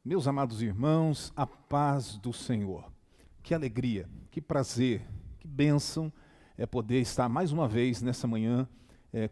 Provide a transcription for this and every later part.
Meus amados irmãos, a paz do Senhor. Que alegria, que prazer, que bênção é poder estar mais uma vez nessa manhã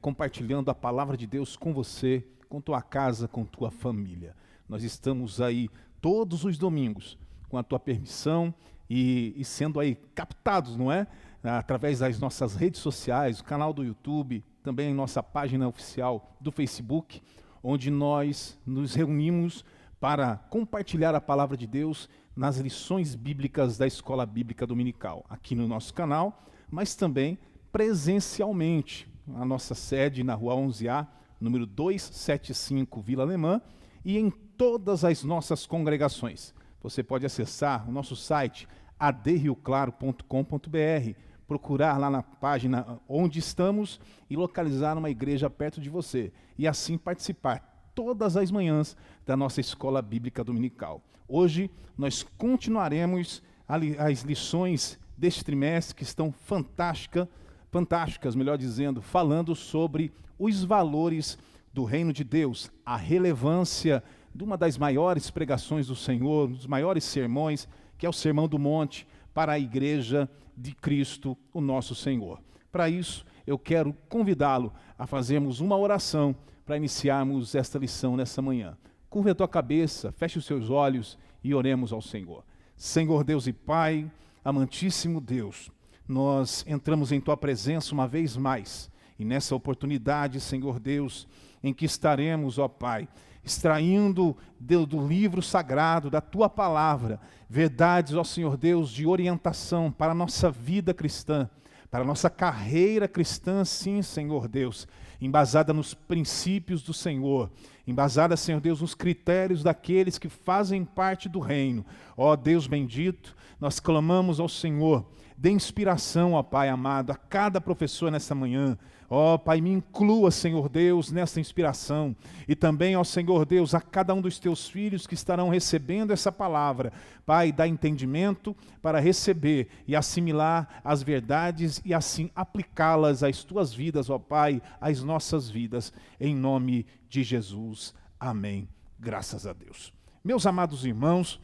compartilhando a palavra de Deus com você, com tua casa, com tua família. Nós estamos aí todos os domingos com a tua permissão e sendo aí captados, não é? Através das nossas redes sociais, o canal do YouTube, também nossa página oficial do Facebook, onde nós nos reunimos para compartilhar a palavra de Deus nas lições bíblicas da Escola Bíblica Dominical, aqui no nosso canal, mas também presencialmente, a nossa sede na Rua 11A, número 275, Vila Alemã, e em todas as nossas congregações. Você pode acessar o nosso site adrioclaro.com.br, procurar lá na página onde estamos e localizar uma igreja perto de você, e assim participar todas as manhãs da nossa Escola Bíblica Dominical. Hoje nós continuaremos as lições deste trimestre que estão fantásticas, melhor dizendo, falando sobre os valores do reino de Deus, a relevância de uma das maiores pregações do Senhor, um dos maiores sermões, que é o Sermão do Monte, para a Igreja de Cristo, o nosso Senhor. Para isso, eu quero convidá-lo a fazermos uma oração para iniciarmos esta lição nessa manhã. Curva a tua cabeça, feche os seus olhos e oremos ao Senhor. Senhor Deus e Pai, amantíssimo Deus, nós entramos em tua presença uma vez mais, e nessa oportunidade, Senhor Deus, em que estaremos, ó Pai, extraindo do livro sagrado, da tua palavra, verdades, ó Senhor Deus, de orientação para a nossa vida cristã, para a nossa carreira cristã, sim, Senhor Deus, embasada nos princípios do Senhor, embasada, Senhor Deus, nos critérios daqueles que fazem parte do reino. Ó Deus bendito, nós clamamos ao Senhor, dê inspiração, ó Pai amado, a cada professor nessa manhã. Ó Pai, me inclua, Senhor Deus, nessa inspiração. E também, ó Senhor Deus, a cada um dos teus filhos que estarão recebendo essa palavra. Pai, dá entendimento para receber e assimilar as verdades e assim aplicá-las às tuas vidas, ó Pai, às nossas vidas. Em nome de Jesus. Amém. Graças a Deus. Meus amados irmãos,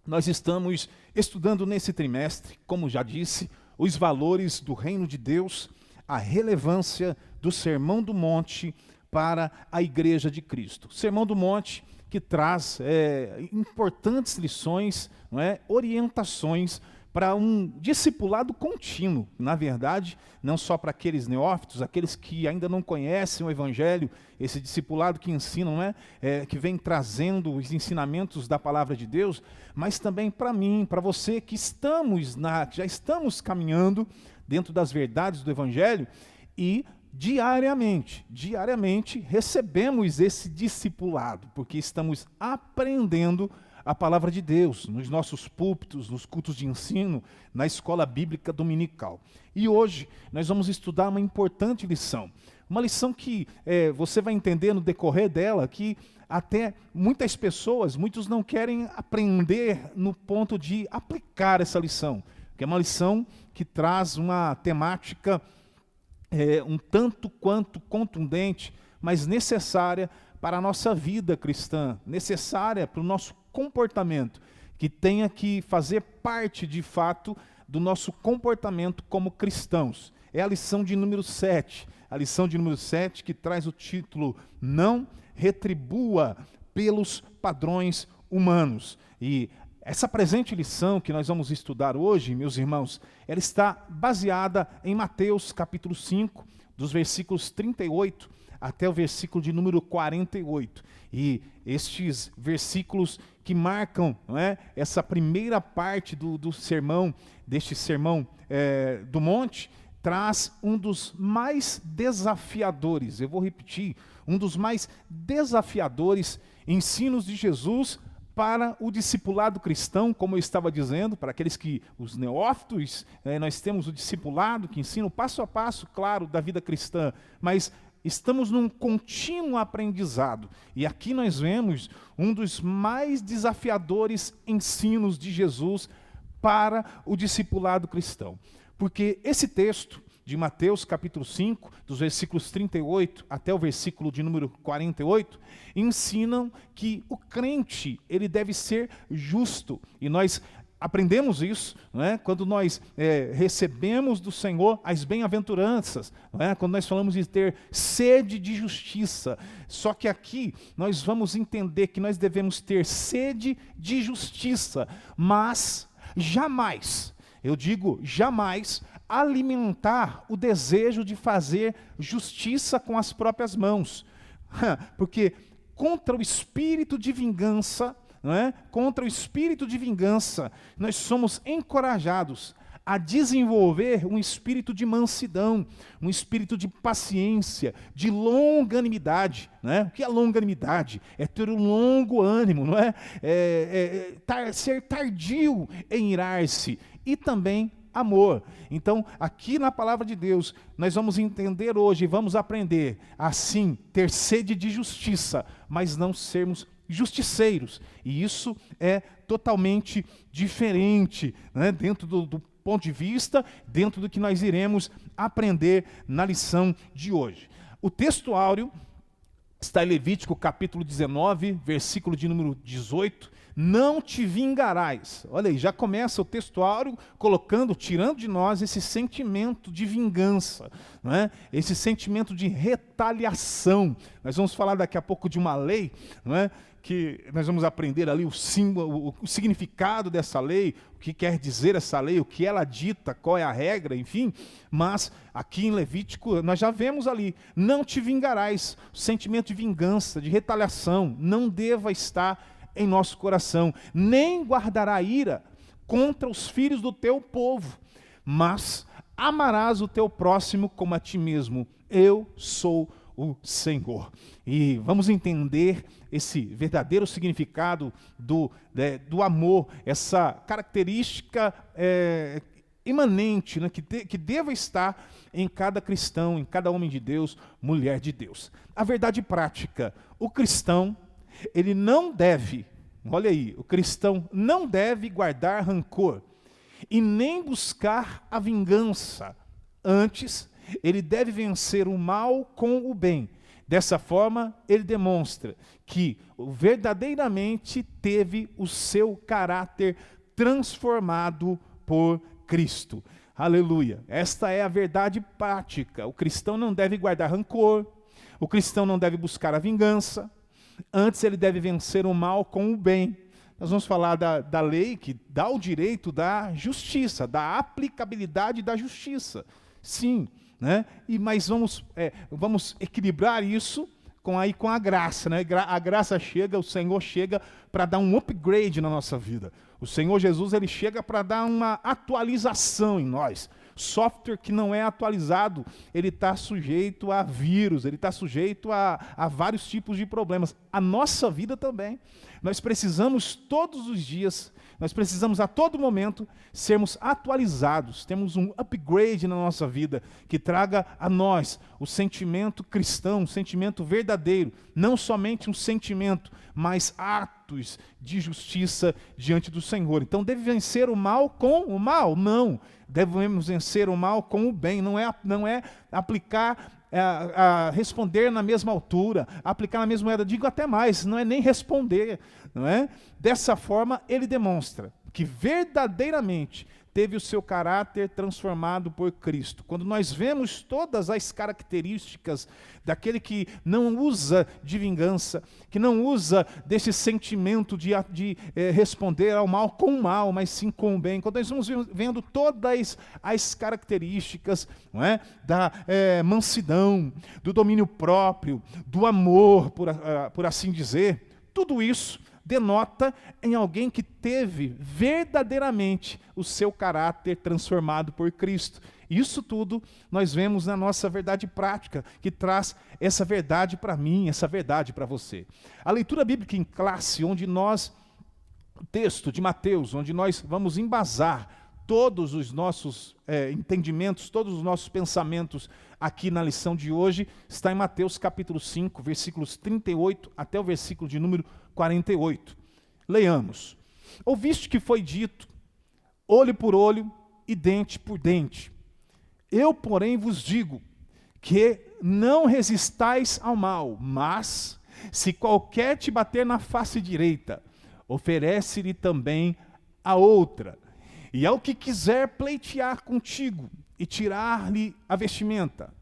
nós estamos estudando nesse trimestre, como já disse, os valores do reino de Deus, a relevância do Sermão do Monte para a Igreja de Cristo. Sermão do Monte que traz importantes lições, não é? Orientações para um discipulado contínuo, na verdade, não só para aqueles neófitos, aqueles que ainda não conhecem o Evangelho, esse discipulado que ensina, não é? Que vem trazendo os ensinamentos da Palavra de Deus, mas também para mim, para você que já estamos caminhando dentro das verdades do Evangelho e diariamente recebemos esse discipulado, porque estamos aprendendo a palavra de Deus nos nossos púlpitos, nos cultos de ensino, na escola bíblica dominical. E hoje nós vamos estudar uma importante lição, uma lição que você vai entender no decorrer dela, que até muitos não querem aprender no ponto de aplicar essa lição, que é uma lição que traz uma temática um tanto quanto contundente, mas necessária para a nossa vida cristã, necessária para o nosso comportamento, que tenha que fazer parte, de fato, do nosso comportamento como cristãos. É a lição de número 7, que traz o título Não retribua pelos padrões humanos. E essa presente lição que nós vamos estudar hoje, meus irmãos, ela está baseada em Mateus capítulo 5, dos versículos 38 até o versículo de número 48. E estes versículos que marcam, não é, essa primeira parte do sermão, deste sermão do monte, traz um dos mais desafiadores, eu vou repetir, um dos mais desafiadores ensinos de Jesus para o discipulado cristão, como eu estava dizendo, para aqueles os neófitos, nós temos o discipulado que ensina o passo a passo, claro, da vida cristã, mas estamos num contínuo aprendizado. E aqui nós vemos um dos mais desafiadores ensinos de Jesus para o discipulado cristão. Porque esse texto de Mateus capítulo 5, dos versículos 38 até o versículo de número 48, ensinam que o crente, ele deve ser justo. E nós aprendemos isso, não é? Quando nós recebemos do Senhor as bem-aventuranças, não é? Quando nós falamos de ter sede de justiça. Só que aqui nós vamos entender que nós devemos ter sede de justiça, mas jamais, eu digo jamais, alimentar o desejo de fazer justiça com as próprias mãos. Porque contra o espírito de vingança, não é? Contra o espírito de vingança, nós somos encorajados a desenvolver um espírito de mansidão, um espírito de paciência, de longanimidade. Não é? O que é longanimidade? É ter um longo ânimo, não é? Ser tardio em irar-se, e também amor. Então, aqui na palavra de Deus, nós vamos entender hoje, vamos aprender, assim, ter sede de justiça, mas não sermos justiceiros. E isso é totalmente diferente, né? Dentro do ponto de vista, dentro do que nós iremos aprender na lição de hoje. O texto áureo está em Levítico capítulo 19, versículo de número 18. Não te vingarás. Olha aí, já começa o texto áureo tirando de nós esse sentimento de vingança, não é? Esse sentimento de retaliação. Nós vamos falar daqui a pouco de uma lei, não é? Que nós vamos aprender ali o significado dessa lei, o que quer dizer essa lei, o que ela dita, qual é a regra, enfim. Mas aqui em Levítico nós já vemos ali, não te vingarás. O sentimento de vingança, de retaliação, não deva estar em nosso coração, nem guardará ira contra os filhos do teu povo, mas amarás o teu próximo como a ti mesmo. Eu sou o Senhor. E vamos entender esse verdadeiro significado do amor, essa característica imanente, né, que deva estar em cada cristão, em cada homem de Deus, mulher de Deus. A verdade prática, o cristão, ele não deve, olha aí, o cristão não deve guardar rancor e nem buscar a vingança. Antes, ele deve vencer o mal com o bem. Dessa forma, ele demonstra que verdadeiramente teve o seu caráter transformado por Cristo. Aleluia. Esta é a verdade prática. O cristão não deve guardar rancor, o cristão não deve buscar a vingança. Antes ele deve vencer o mal com o bem. Nós vamos falar da lei que dá o direito da justiça, da aplicabilidade da justiça. Sim, né? Mas vamos equilibrar isso com a graça. Né? A graça chega, o Senhor chega para dar um upgrade na nossa vida. O Senhor Jesus, ele chega para dar uma atualização em nós. Software que não é atualizado, ele está sujeito a vírus, ele está sujeito a vários tipos de problemas. A nossa vida também. Nós precisamos todos os dias, nós precisamos a todo momento sermos atualizados, temos um upgrade na nossa vida, que traga a nós o sentimento cristão, um sentimento verdadeiro, não somente um sentimento, mas atos de justiça diante do Senhor. Então deve vencer o mal com o mal? Não. Devemos vencer o mal com o bem, não é aplicar, responder na mesma altura, aplicar na mesma moeda, digo até mais, não é nem responder, não é? Dessa forma, ele demonstra que verdadeiramente teve o seu caráter transformado por Cristo. Quando nós vemos todas as características daquele que não usa de vingança, que não usa desse sentimento de responder ao mal com o mal, mas sim com o bem. Quando nós vamos vendo todas as características, não é? Da mansidão, do domínio próprio, do amor, por assim dizer, tudo isso denota em alguém que teve verdadeiramente o seu caráter transformado por Cristo. Isso tudo nós vemos na nossa verdade prática, que traz essa verdade para mim, essa verdade para você. A leitura bíblica em classe, o texto de Mateus, onde nós vamos embasar todos os nossos entendimentos, todos os nossos pensamentos aqui na lição de hoje, está em Mateus capítulo 5, versículos 38 até o versículo de número 48. Leiamos. Ouviste que foi dito, olho por olho e dente por dente. Eu, porém, vos digo que não resistais ao mal, mas, se qualquer te bater na face direita, oferece-lhe também a outra. E ao que quiser pleitear contigo e tirar-lhe a vestimenta,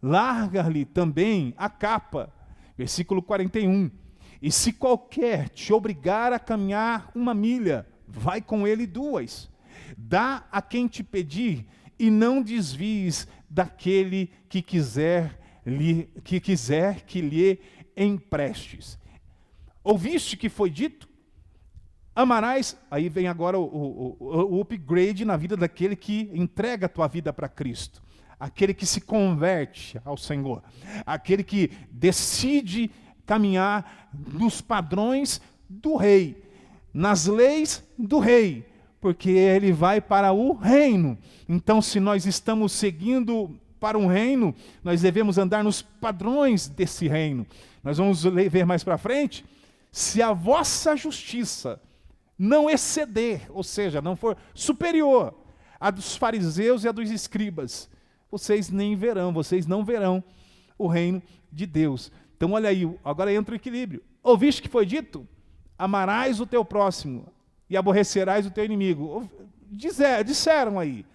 larga-lhe também a capa. Versículo 41. E se qualquer te obrigar a caminhar 1 milha, vai com ele 2. Dá a quem te pedir, e não desvies daquele que quiser que lhe emprestes. Ouviste que foi dito? Amarás, aí vem agora o upgrade na vida daquele que entrega a tua vida para Cristo. Aquele que se converte ao Senhor. Aquele que decide caminhar nos padrões do rei, nas leis do rei, porque ele vai para o reino. Então, se nós estamos seguindo para um reino, nós devemos andar nos padrões desse reino. Nós vamos ver mais para frente, se a vossa justiça não exceder, ou seja, não for superior à dos fariseus e à dos escribas, vocês não verão o reino de Deus. Então olha aí, agora entra o equilíbrio. Ouviste que foi dito? Amarás o teu próximo e aborrecerás o teu inimigo. Disseram aí.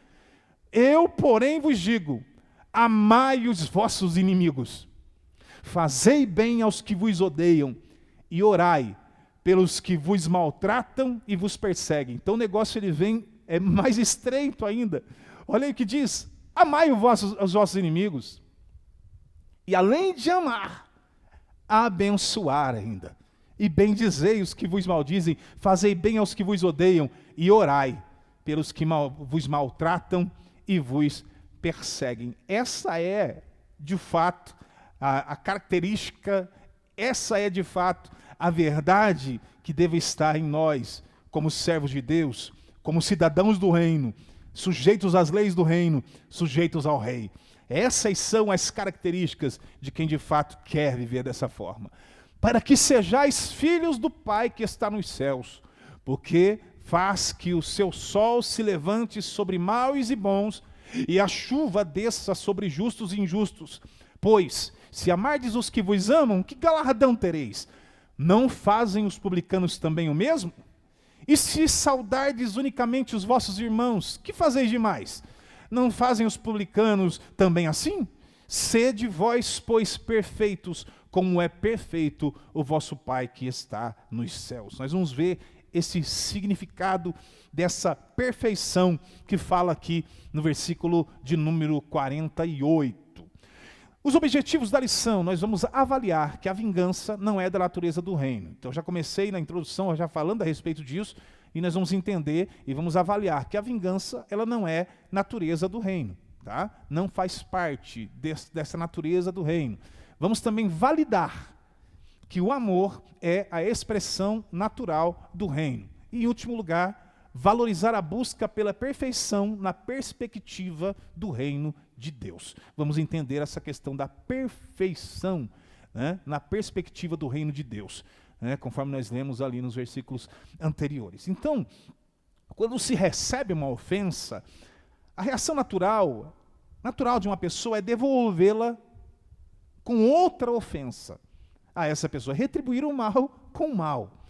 Eu, porém, vos digo, amai os vossos inimigos. Fazei bem aos que vos odeiam e orai pelos que vos maltratam e vos perseguem. Então o negócio é mais estreito ainda. Olha aí o que diz. Amai os vossos inimigos. E além de amar, abençoar ainda. E bendizei os que vos maldizem, fazei bem aos que vos odeiam, e orai pelos que vos maltratam e vos perseguem. Essa é, de fato, a característica, essa é, de fato, a verdade que deve estar em nós, como servos de Deus, como cidadãos do reino, sujeitos às leis do reino, sujeitos ao rei. Essas são as características de quem de fato quer viver dessa forma. Para que sejais filhos do Pai que está nos céus, porque faz que o seu sol se levante sobre maus e bons, e a chuva desça sobre justos e injustos. Pois, se amardes os que vos amam, que galardão tereis? Não fazem os publicanos também o mesmo? E se saudardes unicamente os vossos irmãos, que fazeis demais? Não fazem os publicanos também assim? Sede vós, pois, perfeitos, como é perfeito o vosso Pai que está nos céus. Nós vamos ver esse significado dessa perfeição que fala aqui no versículo de número 48. Os objetivos da lição, nós vamos avaliar que a vingança não é da natureza do reino. Então, já comecei na introdução, já falando a respeito disso, e nós vamos entender e vamos avaliar que a vingança, ela não é natureza do reino, tá? Não faz parte dessa natureza do reino. Vamos também validar que o amor é a expressão natural do reino. E, em último lugar, valorizar a busca pela perfeição na perspectiva do reino de Deus. Vamos entender essa questão da perfeição, né, na perspectiva do reino de Deus, né, conforme nós lemos ali nos versículos anteriores. Então, quando se recebe uma ofensa, a reação natural de uma pessoa é devolvê-la com outra ofensa a essa pessoa, retribuir o mal com o mal.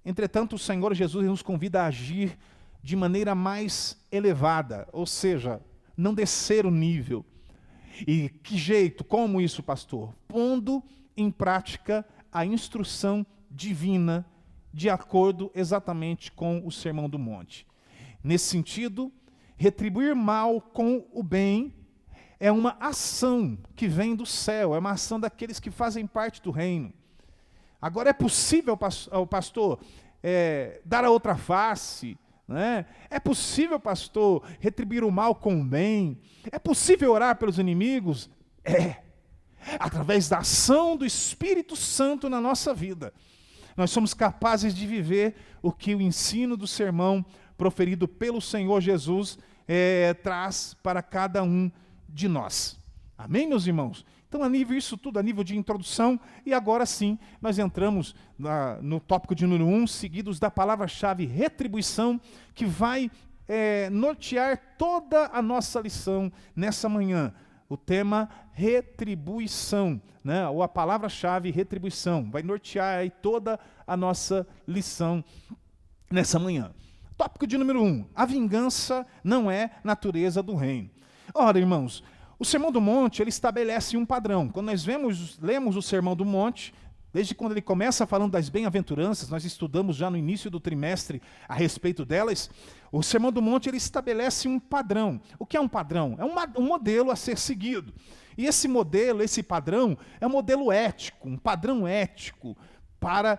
Entretanto, o Senhor Jesus nos convida a agir de maneira mais elevada, ou seja, não descer o nível. E que jeito? Como isso, pastor? Pondo em prática a instrução divina de acordo exatamente com o Sermão do Monte. Nesse sentido, retribuir mal com o bem é uma ação que vem do céu, é uma ação daqueles que fazem parte do reino. Agora, é possível, pastor, dar a outra face? Né? É possível, pastor, retribuir o mal com o bem? É possível orar pelos inimigos? É. Através da ação do Espírito Santo na nossa vida, nós somos capazes de viver o que o ensino do sermão proferido pelo Senhor Jesus traz para cada um de nós. Amém, meus irmãos? Então, isso tudo a nível de introdução, e agora sim, nós entramos no tópico de número 1, seguidos da palavra-chave retribuição, que vai nortear toda a nossa lição nessa manhã. O tema retribuição, né? Ou a palavra-chave retribuição, vai nortear aí toda a nossa lição nessa manhã. Tópico de número 1, a vingança não é natureza do reino. Ora, irmãos, o Sermão do Monte, ele estabelece um padrão. Quando nós lemos o Sermão do Monte, desde quando ele começa falando das bem-aventuranças, nós estudamos já no início do trimestre a respeito delas, o Sermão do Monte ele estabelece um padrão. O que é um padrão? É um modelo a ser seguido. E esse modelo, esse padrão, é um modelo ético, um padrão ético para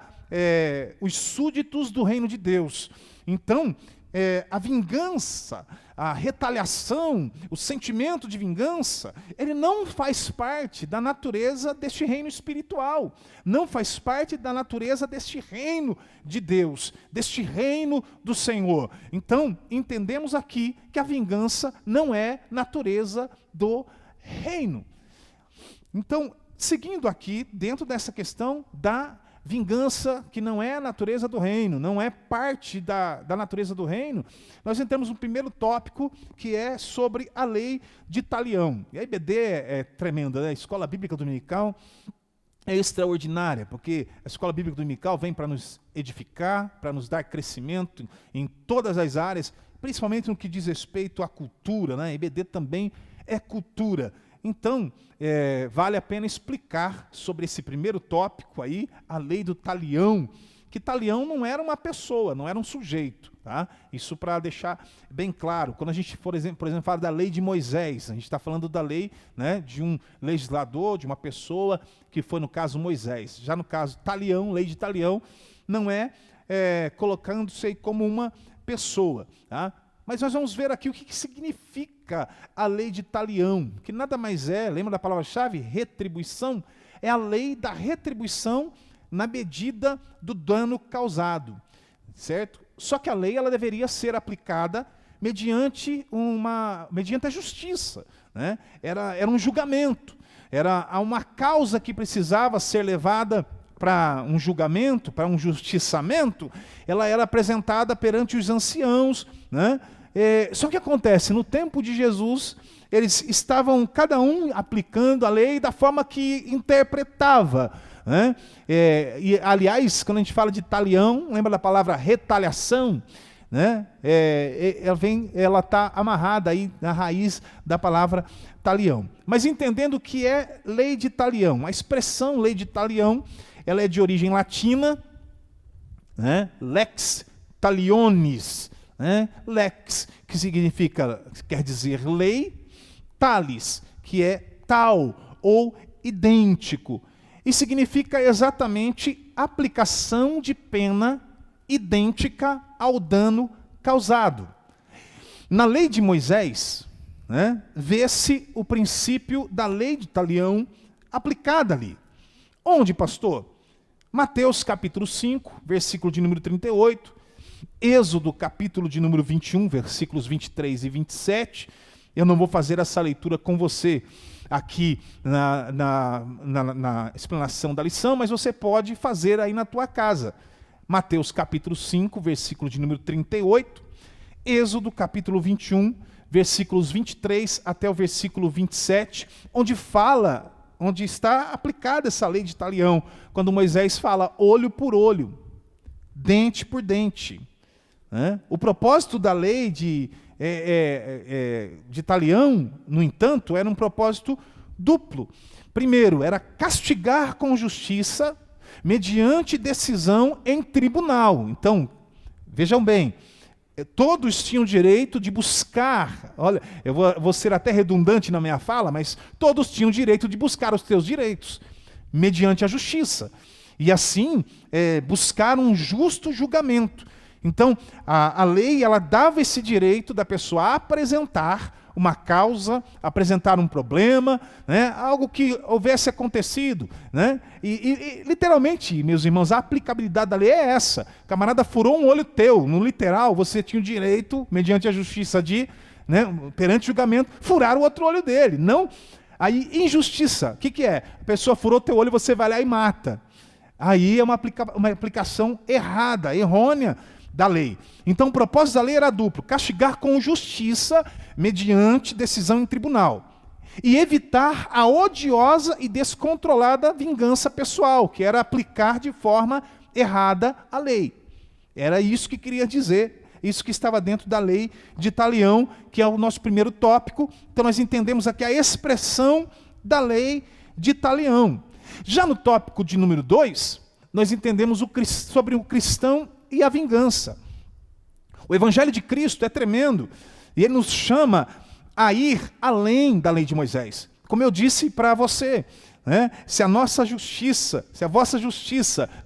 os súditos do reino de Deus. Então, a vingança, a retaliação, o sentimento de vingança, ele não faz parte da natureza deste reino espiritual, não faz parte da natureza deste reino de Deus, deste reino do Senhor. Então, entendemos aqui que a vingança não é natureza do reino. Então, seguindo aqui, dentro dessa questão da vingança que não é a natureza do reino, não é parte da natureza do reino, nós entramos no primeiro tópico, que é sobre a lei de Talião. E a IBD é tremenda, né? A Escola Bíblica Dominical é extraordinária, porque a Escola Bíblica Dominical vem para nos edificar, para nos dar crescimento em todas as áreas, principalmente no que diz respeito à cultura, né? A IBD também é cultura. Então, vale a pena explicar sobre esse primeiro tópico aí, a lei do talião, que talião não era uma pessoa, não era um sujeito. Tá? Isso para deixar bem claro. Quando a gente, por exemplo, fala da lei de Moisés, a gente está falando da lei, né, de um legislador, de uma pessoa, que foi no caso Moisés. Já no caso talião, lei de talião, não colocando-se aí como uma pessoa. Tá? Mas nós vamos ver aqui o que significa a lei de Talião, que nada mais é, lembra da palavra-chave? Retribuição. É a lei da retribuição na medida do dano causado, certo? Só que a lei ela deveria ser aplicada mediante a justiça, né? Era um julgamento, era uma causa que precisava ser levada para um julgamento, para um justiçamento, ela era apresentada perante os anciãos, né? Só que acontece, no tempo de Jesus, eles estavam cada um aplicando a lei da forma que interpretava, né? E, aliás, quando a gente fala de talião, lembra da palavra retaliação? Né? Ela está amarrada aí na raiz da palavra talião. Mas entendendo o que é lei de talião, a expressão lei de talião, ela é de origem latina, né? Lex talionis, né? Lex, que quer dizer lei, talis, que é tal ou idêntico, e significa exatamente aplicação de pena idêntica ao dano causado. Na lei de Moisés, né, vê-se o princípio da lei de Talião aplicada ali. Onde, pastor? Mateus capítulo 5, versículo de número 38, Êxodo capítulo de número 21, versículos 23 e 27. Eu não vou fazer essa leitura com você aqui na explanação da lição, mas você pode fazer aí na tua casa. Mateus capítulo 5, versículo de número 38, Êxodo capítulo 21, versículos 23 até o versículo 27, onde está aplicada essa lei de Talião, quando Moisés fala olho por olho, dente por dente. Né? O propósito da lei de Talião, no entanto, era um propósito duplo. Primeiro, era castigar com justiça, mediante decisão em tribunal. Então, vejam bem, todos tinham direito de buscar, olha, eu vou ser até redundante na minha fala, mas todos tinham direito de buscar os seus direitos, mediante a justiça. E assim, buscar um justo julgamento. Então, a lei, ela dava esse direito da pessoa apresentar uma causa, apresentar um problema, né, algo que houvesse acontecido. Né, e literalmente, meus irmãos, a aplicabilidade da lei é essa. O camarada furou um olho teu, no literal, você tinha o direito, mediante a justiça né, perante julgamento, furar o outro olho dele. Não, aí, injustiça, o que é? A pessoa furou teu olho, você vai lá e mata. Aí é uma aplicação errada, errônea da lei. Então o propósito da lei era duplo: castigar com justiça mediante decisão em tribunal e evitar a odiosa e descontrolada vingança pessoal, que era aplicar de forma errada a lei. Era isso que queria dizer, isso que estava dentro da lei de Talião, que é o nosso primeiro tópico. Então nós entendemos aqui a expressão da lei de Talião. Já no tópico de número 2, nós entendemos sobre o cristão e a vingança. O Evangelho de Cristo é tremendo, e ele nos chama a ir além da lei de Moisés. Como eu disse para você, né? Se a vossa justiça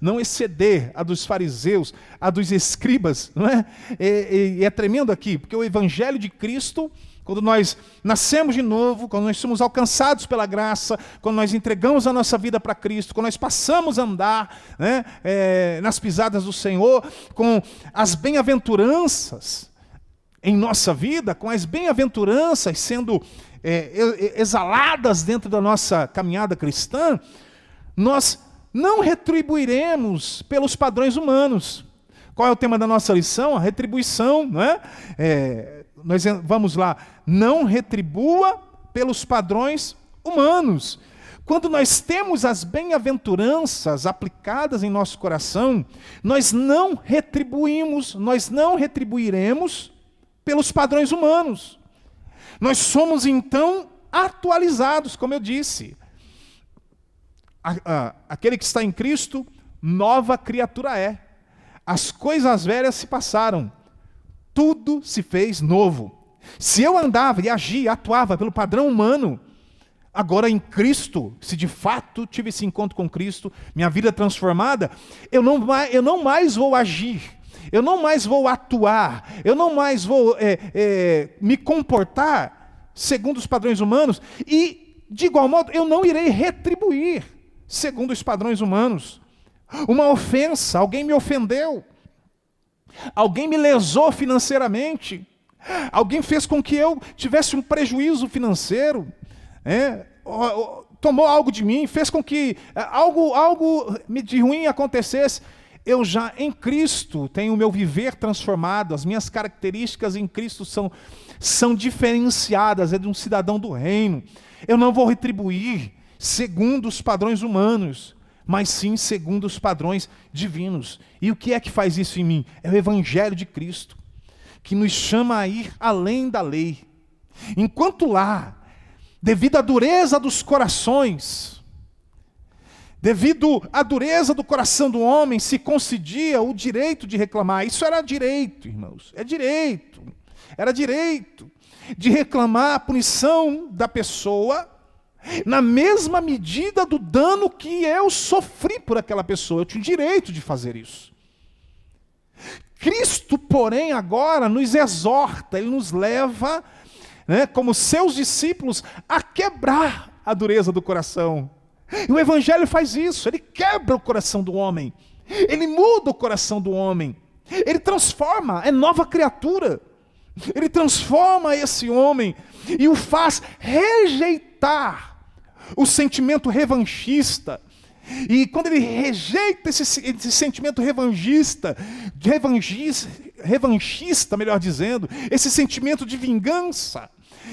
não exceder a dos fariseus, a dos escribas, não é? E é tremendo aqui, porque o Evangelho de Cristo, quando nós nascemos de novo, quando nós somos alcançados pela graça, quando nós entregamos a nossa vida para Cristo, quando nós passamos a andar, né, nas pisadas do Senhor, com as bem-aventuranças em nossa vida, com as bem-aventuranças sendo exaladas dentro da nossa caminhada cristã, nós não retribuiremos pelos padrões humanos. Qual é o tema da nossa lição? A retribuição, não é? Nós vamos lá, não retribua pelos padrões humanos. Quando nós temos as bem-aventuranças aplicadas em nosso coração, nós não retribuiremos pelos padrões humanos. Nós somos então atualizados, como eu disse. Aquele que está em Cristo, nova criatura é. As coisas velhas se passaram, tudo se fez novo. Se eu andava e agia, atuava pelo padrão humano, agora em Cristo, se de fato tive esse encontro com Cristo, minha vida transformada, eu não mais vou agir, eu não mais vou atuar, eu não mais vou me comportar segundo os padrões humanos, e de igual modo eu não irei retribuir segundo os padrões humanos. Uma ofensa, alguém me ofendeu, alguém me lesou financeiramente, alguém fez com que eu tivesse um prejuízo financeiro, tomou algo de mim, fez com que algo de ruim acontecesse. Eu já em Cristo tenho o meu viver transformado, as minhas características em Cristo são diferenciadas, é de um cidadão do reino. Eu não vou retribuir segundo os padrões humanos, mas sim segundo os padrões divinos. E o que é que faz isso em mim? É o Evangelho de Cristo, que nos chama a ir além da lei. Enquanto lá, devido à dureza dos corações, devido à dureza do coração do homem, se concedia o direito de reclamar. Isso era direito, irmãos, era direito de reclamar a punição da pessoa na mesma medida do dano que eu sofri por aquela pessoa. Eu tinha o direito de fazer isso. Cristo, porém, agora nos exorta, ele nos leva, como seus discípulos, a quebrar a dureza do coração. E o Evangelho faz isso, ele quebra o coração do homem, ele muda o coração do homem, ele transforma, é nova criatura, ele transforma esse homem e o faz rejeitar o sentimento revanchista. E quando ele rejeita esse sentimento revanchista, melhor dizendo, esse sentimento de vingança,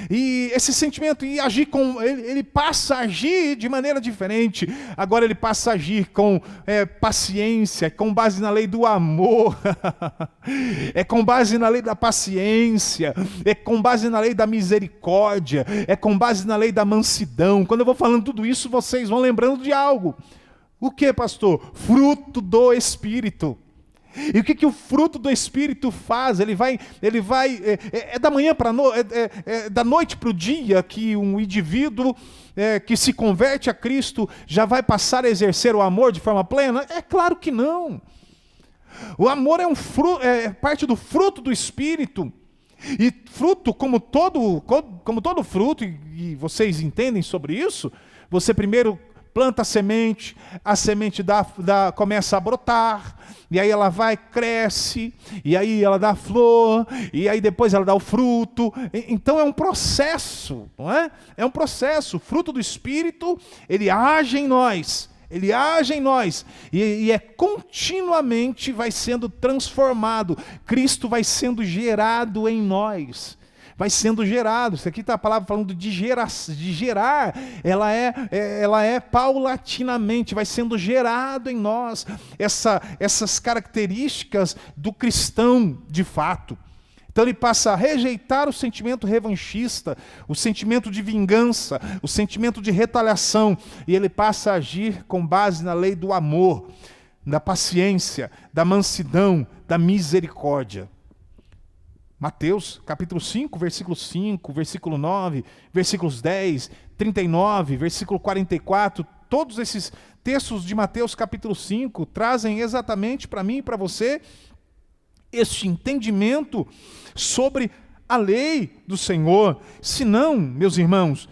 e esse sentimento, ele passa a agir de maneira diferente. Agora ele passa a agir com paciência, com base na lei do amor, é com base na lei da paciência, é com base na lei da misericórdia, é com base na lei da mansidão. Quando eu vou falando tudo isso, vocês vão lembrando de algo. O que, pastor? Fruto do Espírito. E o que o fruto do Espírito faz? Ele vai da manhã para da noite para o dia que um indivíduo que se converte a Cristo já vai passar a exercer o amor de forma plena? É claro que não. O amor é parte do fruto do Espírito. E fruto, como todo fruto, e vocês entendem sobre isso, você primeiro planta a semente começa a brotar, e aí ela cresce, e aí ela dá flor, e aí depois ela dá o fruto. Então é um processo, não é? É um processo. O fruto do Espírito, ele age em nós, Ele age em nós e é continuamente vai sendo transformado. Cristo vai sendo gerado em nós. Vai sendo gerado. Isso aqui está a palavra falando de gerar. Ela é paulatinamente, vai sendo gerado em nós essas características do cristão de fato. Então ele passa a rejeitar o sentimento revanchista, o sentimento de vingança, o sentimento de retaliação, e ele passa a agir com base na lei do amor, da paciência, da mansidão, da misericórdia. Mateus, capítulo 5, versículo 9, versículos 10, 39, versículo 44, todos esses textos de Mateus, capítulo 5, trazem exatamente para mim e para você este entendimento sobre a lei do Senhor. Se não, meus irmãos,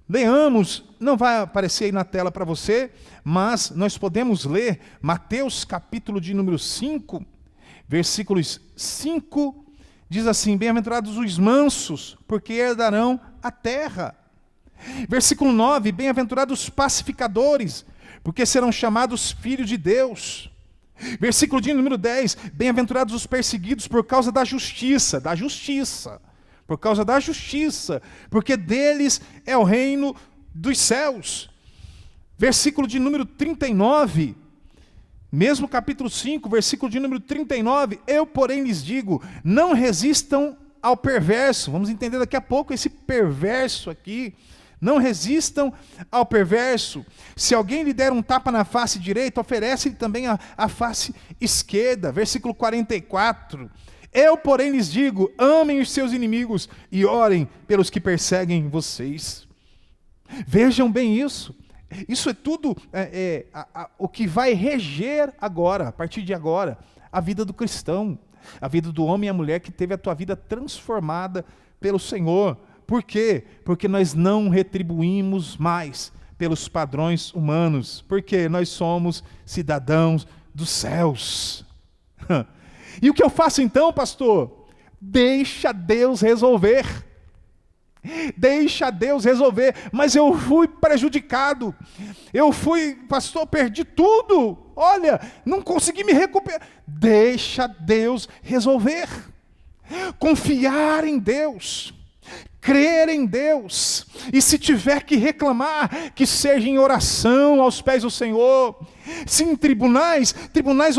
leamos, não vai aparecer aí na tela para você, mas nós podemos ler Mateus, capítulo de número 5, versículos 5, diz assim: bem-aventurados os mansos, porque herdarão a terra. Versículo 9, bem-aventurados os pacificadores, porque serão chamados filhos de Deus. Versículo de número 10, bem-aventurados os perseguidos por causa da justiça, por causa da justiça, porque deles é o reino dos céus. Versículo de número 39, mesmo capítulo 5, versículo de número 39, eu, porém, lhes digo, não resistam ao perverso. Vamos entender daqui a pouco esse perverso aqui. Não resistam ao perverso. Se alguém lhe der um tapa na face direita, oferece-lhe também a face esquerda. Versículo 44, eu, porém, lhes digo, amem os seus inimigos e orem pelos que perseguem vocês. Vejam bem isso. Isso é tudo o que vai reger agora, a partir de agora, a vida do cristão, a vida do homem e a mulher que teve a tua vida transformada pelo Senhor. Por quê? Porque nós não retribuímos mais pelos padrões humanos, porque nós somos cidadãos dos céus. E o que eu faço então, pastor? Deixa Deus resolver. Deixa Deus resolver. Mas eu fui prejudicado. Pastor, perdi tudo. Olha, não consegui me recuperar. Deixa Deus resolver. Confiar em Deus. Crer em Deus. E se tiver que reclamar, que seja em oração aos pés do Senhor. Se em tribunais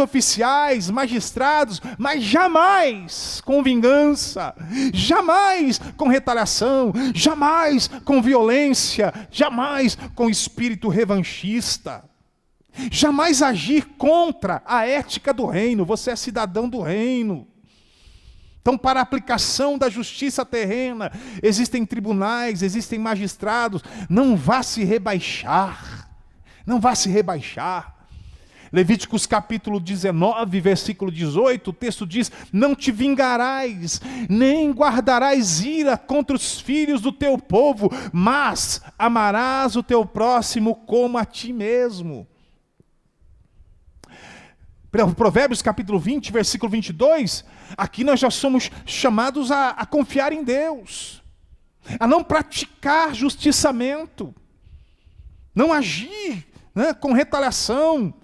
oficiais, magistrados, mas jamais com vingança, jamais com retaliação, jamais com violência, jamais com espírito revanchista. Jamais agir contra a ética do reino. Você é cidadão do reino. Então, para a aplicação da justiça terrena, existem tribunais, existem magistrados. Não vá se rebaixar. Não vá se rebaixar. Levíticos capítulo 19, versículo 18, o texto diz: não te vingarás, nem guardarás ira contra os filhos do teu povo, mas amarás o teu próximo como a ti mesmo. Provérbios capítulo 20, versículo 22, aqui nós já somos chamados a confiar em Deus, a não praticar justiçamento, não agir com retaliação.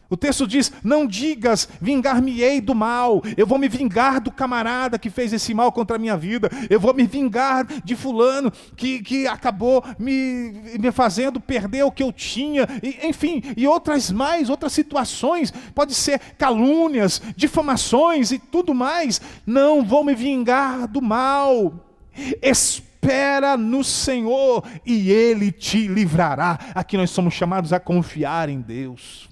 O texto diz, não digas, vingar-me-ei do mal, eu vou me vingar do camarada que fez esse mal contra a minha vida, eu vou me vingar de fulano que acabou me fazendo perder o que eu tinha, enfim, e outras situações, pode ser calúnias, difamações e tudo mais. Não vou me vingar do mal, espera no Senhor e Ele te livrará. Aqui nós somos chamados a confiar em Deus.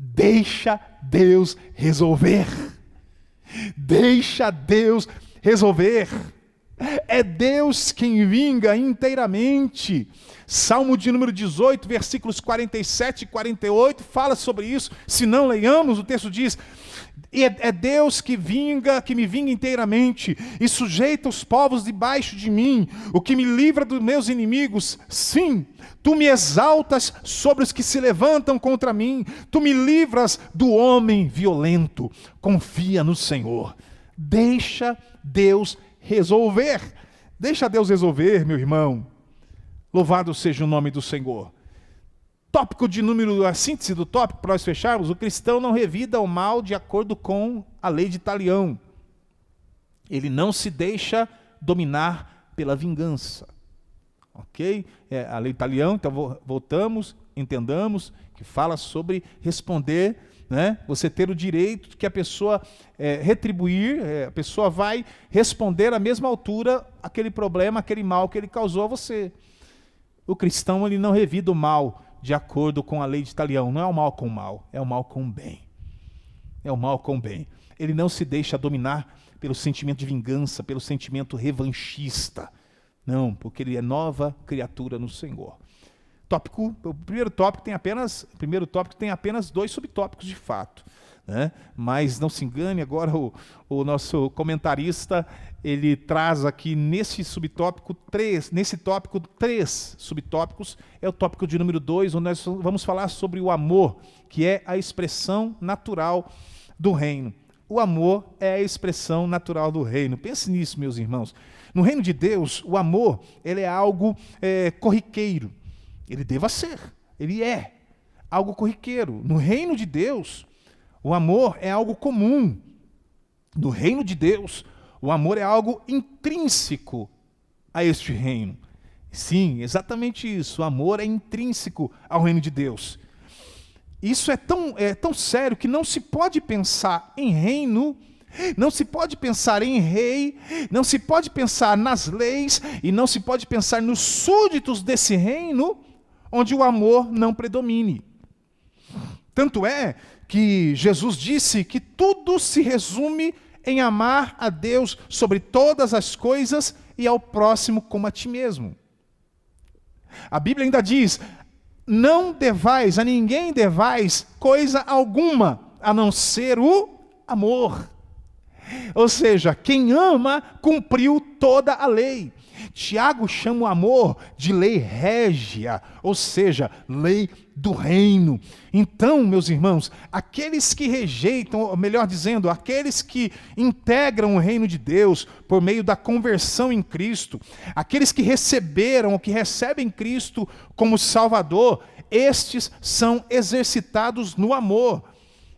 Deixa Deus resolver. Deixa Deus resolver. É Deus quem vinga inteiramente. Salmo de número 18, versículos 47 e 48, fala sobre isso. Se não leiamos, o texto diz, é Deus que me vinga inteiramente, e sujeita os povos debaixo de mim, o que me livra dos meus inimigos. Sim, tu me exaltas sobre os que se levantam contra mim, tu me livras do homem violento. Confia no Senhor. Deixa Deus resolver. Deixa Deus resolver, meu irmão. Louvado seja o nome do Senhor. Tópico de número, a síntese do tópico, para nós fecharmos: o cristão não revida o mal de acordo com a lei de Talião. Ele não se deixa dominar pela vingança. Ok? A lei de Talião, então voltamos, entendamos, que fala sobre responder, né? Você ter o direito de que a pessoa retribuir, a pessoa vai responder à mesma altura aquele problema, aquele mal que ele causou a você. O cristão, ele não revida o mal de acordo com a lei de Talião. Não é o mal com o mal, é o mal com o bem. É o mal com o bem. Ele não se deixa dominar pelo sentimento de vingança, pelo sentimento revanchista. Não, porque ele é nova criatura no Senhor. O primeiro tópico tem apenas 2 subtópicos de fato, né? Mas não se engane, agora o nosso comentarista, ele traz aqui nesse tópico 3 subtópicos. É o tópico de número 2, onde nós vamos falar sobre o amor, que é a expressão natural do reino. O amor é a expressão natural do reino. Pense nisso, meus irmãos. No reino de Deus, o amor, ele é algo corriqueiro. Ele deva ser, ele é algo corriqueiro. No reino de Deus, o amor é algo comum. No reino de Deus, o amor é algo intrínseco a este reino. Sim, exatamente isso. O amor é intrínseco ao reino de Deus. Isso é tão sério que não se pode pensar em reino, não se pode pensar em rei, não se pode pensar nas leis e não se pode pensar nos súditos desse reino onde o amor não predomine. Tanto é que Jesus disse que tudo se resume em amar a Deus sobre todas as coisas e ao próximo como a ti mesmo. A Bíblia ainda diz: não devais, a ninguém devais coisa alguma, a não ser o amor. Ou seja, quem ama cumpriu toda a lei. Tiago chama o amor de lei régia, ou seja, lei do reino. Então, meus irmãos, aqueles que rejeitam, ou melhor dizendo, aqueles que integram o reino de Deus por meio da conversão em Cristo, aqueles que receberam ou que recebem Cristo como Salvador, estes são exercitados no amor.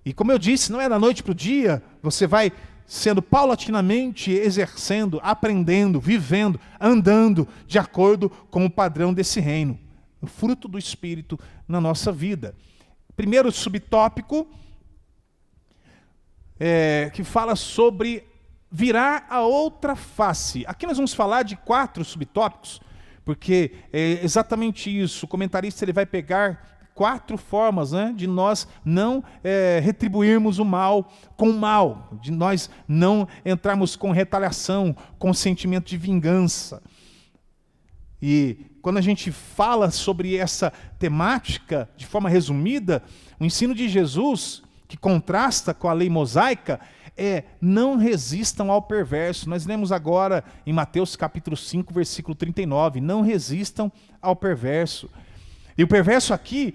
E como eu disse, não é da noite para o dia, você vai sendo paulatinamente exercendo, aprendendo, vivendo, andando de acordo com o padrão desse reino, o fruto do Espírito na nossa vida. Primeiro subtópico, que fala sobre virar a outra face. Aqui nós vamos falar de 4 subtópicos, porque é exatamente isso. O comentarista ele vai pegar 4 formas, né, de nós não retribuirmos o mal com o mal, de nós não entrarmos com retaliação, com sentimento de vingança. E quando a gente fala sobre essa temática, de forma resumida, o ensino de Jesus, que contrasta com a lei mosaica, não resistam ao perverso. Nós lemos agora em Mateus capítulo 5, versículo 39, não resistam ao perverso. E o perverso aqui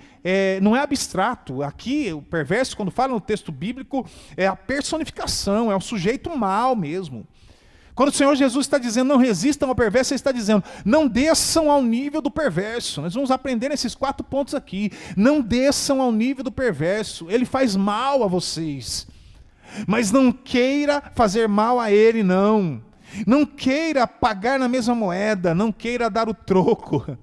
não é abstrato. Aqui, o perverso, quando fala no texto bíblico, é a personificação, é o sujeito mau mesmo. Quando o Senhor Jesus está dizendo não resistam ao perverso, Ele está dizendo não desçam ao nível do perverso. Nós vamos aprender nesses 4 pontos aqui. Não desçam ao nível do perverso. Ele faz mal a vocês. Mas não queira fazer mal a Ele, não. Não queira pagar na mesma moeda, não queira dar o troco.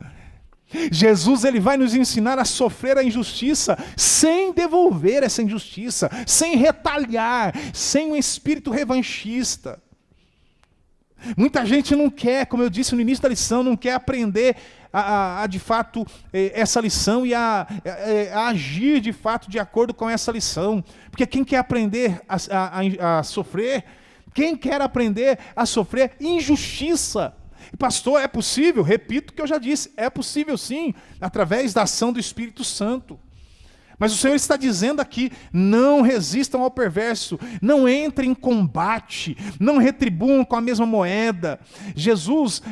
Jesus ele vai nos ensinar a sofrer a injustiça sem devolver essa injustiça, sem retaliar, sem um espírito revanchista. Muita gente não quer, como eu disse no início da lição, não quer aprender a de fato essa lição e a agir de fato de acordo com essa lição. Porque quem quer aprender a sofrer, quem quer aprender a sofrer injustiça? Pastor, é possível? Repito o que eu já disse, é possível sim, através da ação do Espírito Santo. Mas o Senhor está dizendo aqui, não resistam ao perverso, não entrem em combate, não retribuam com a mesma moeda. Jesus,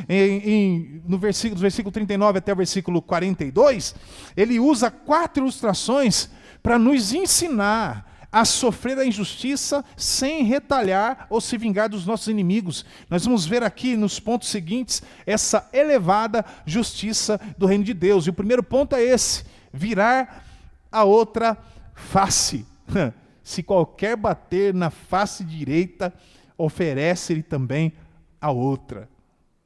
no versículo 39 até o versículo 42, ele usa 4 ilustrações para nos ensinar a sofrer a injustiça sem retalhar ou se vingar dos nossos inimigos. Nós vamos ver aqui nos pontos seguintes essa elevada justiça do reino de Deus. E o primeiro ponto é esse: virar a outra face. Se qualquer bater na face direita, oferece-lhe também a outra.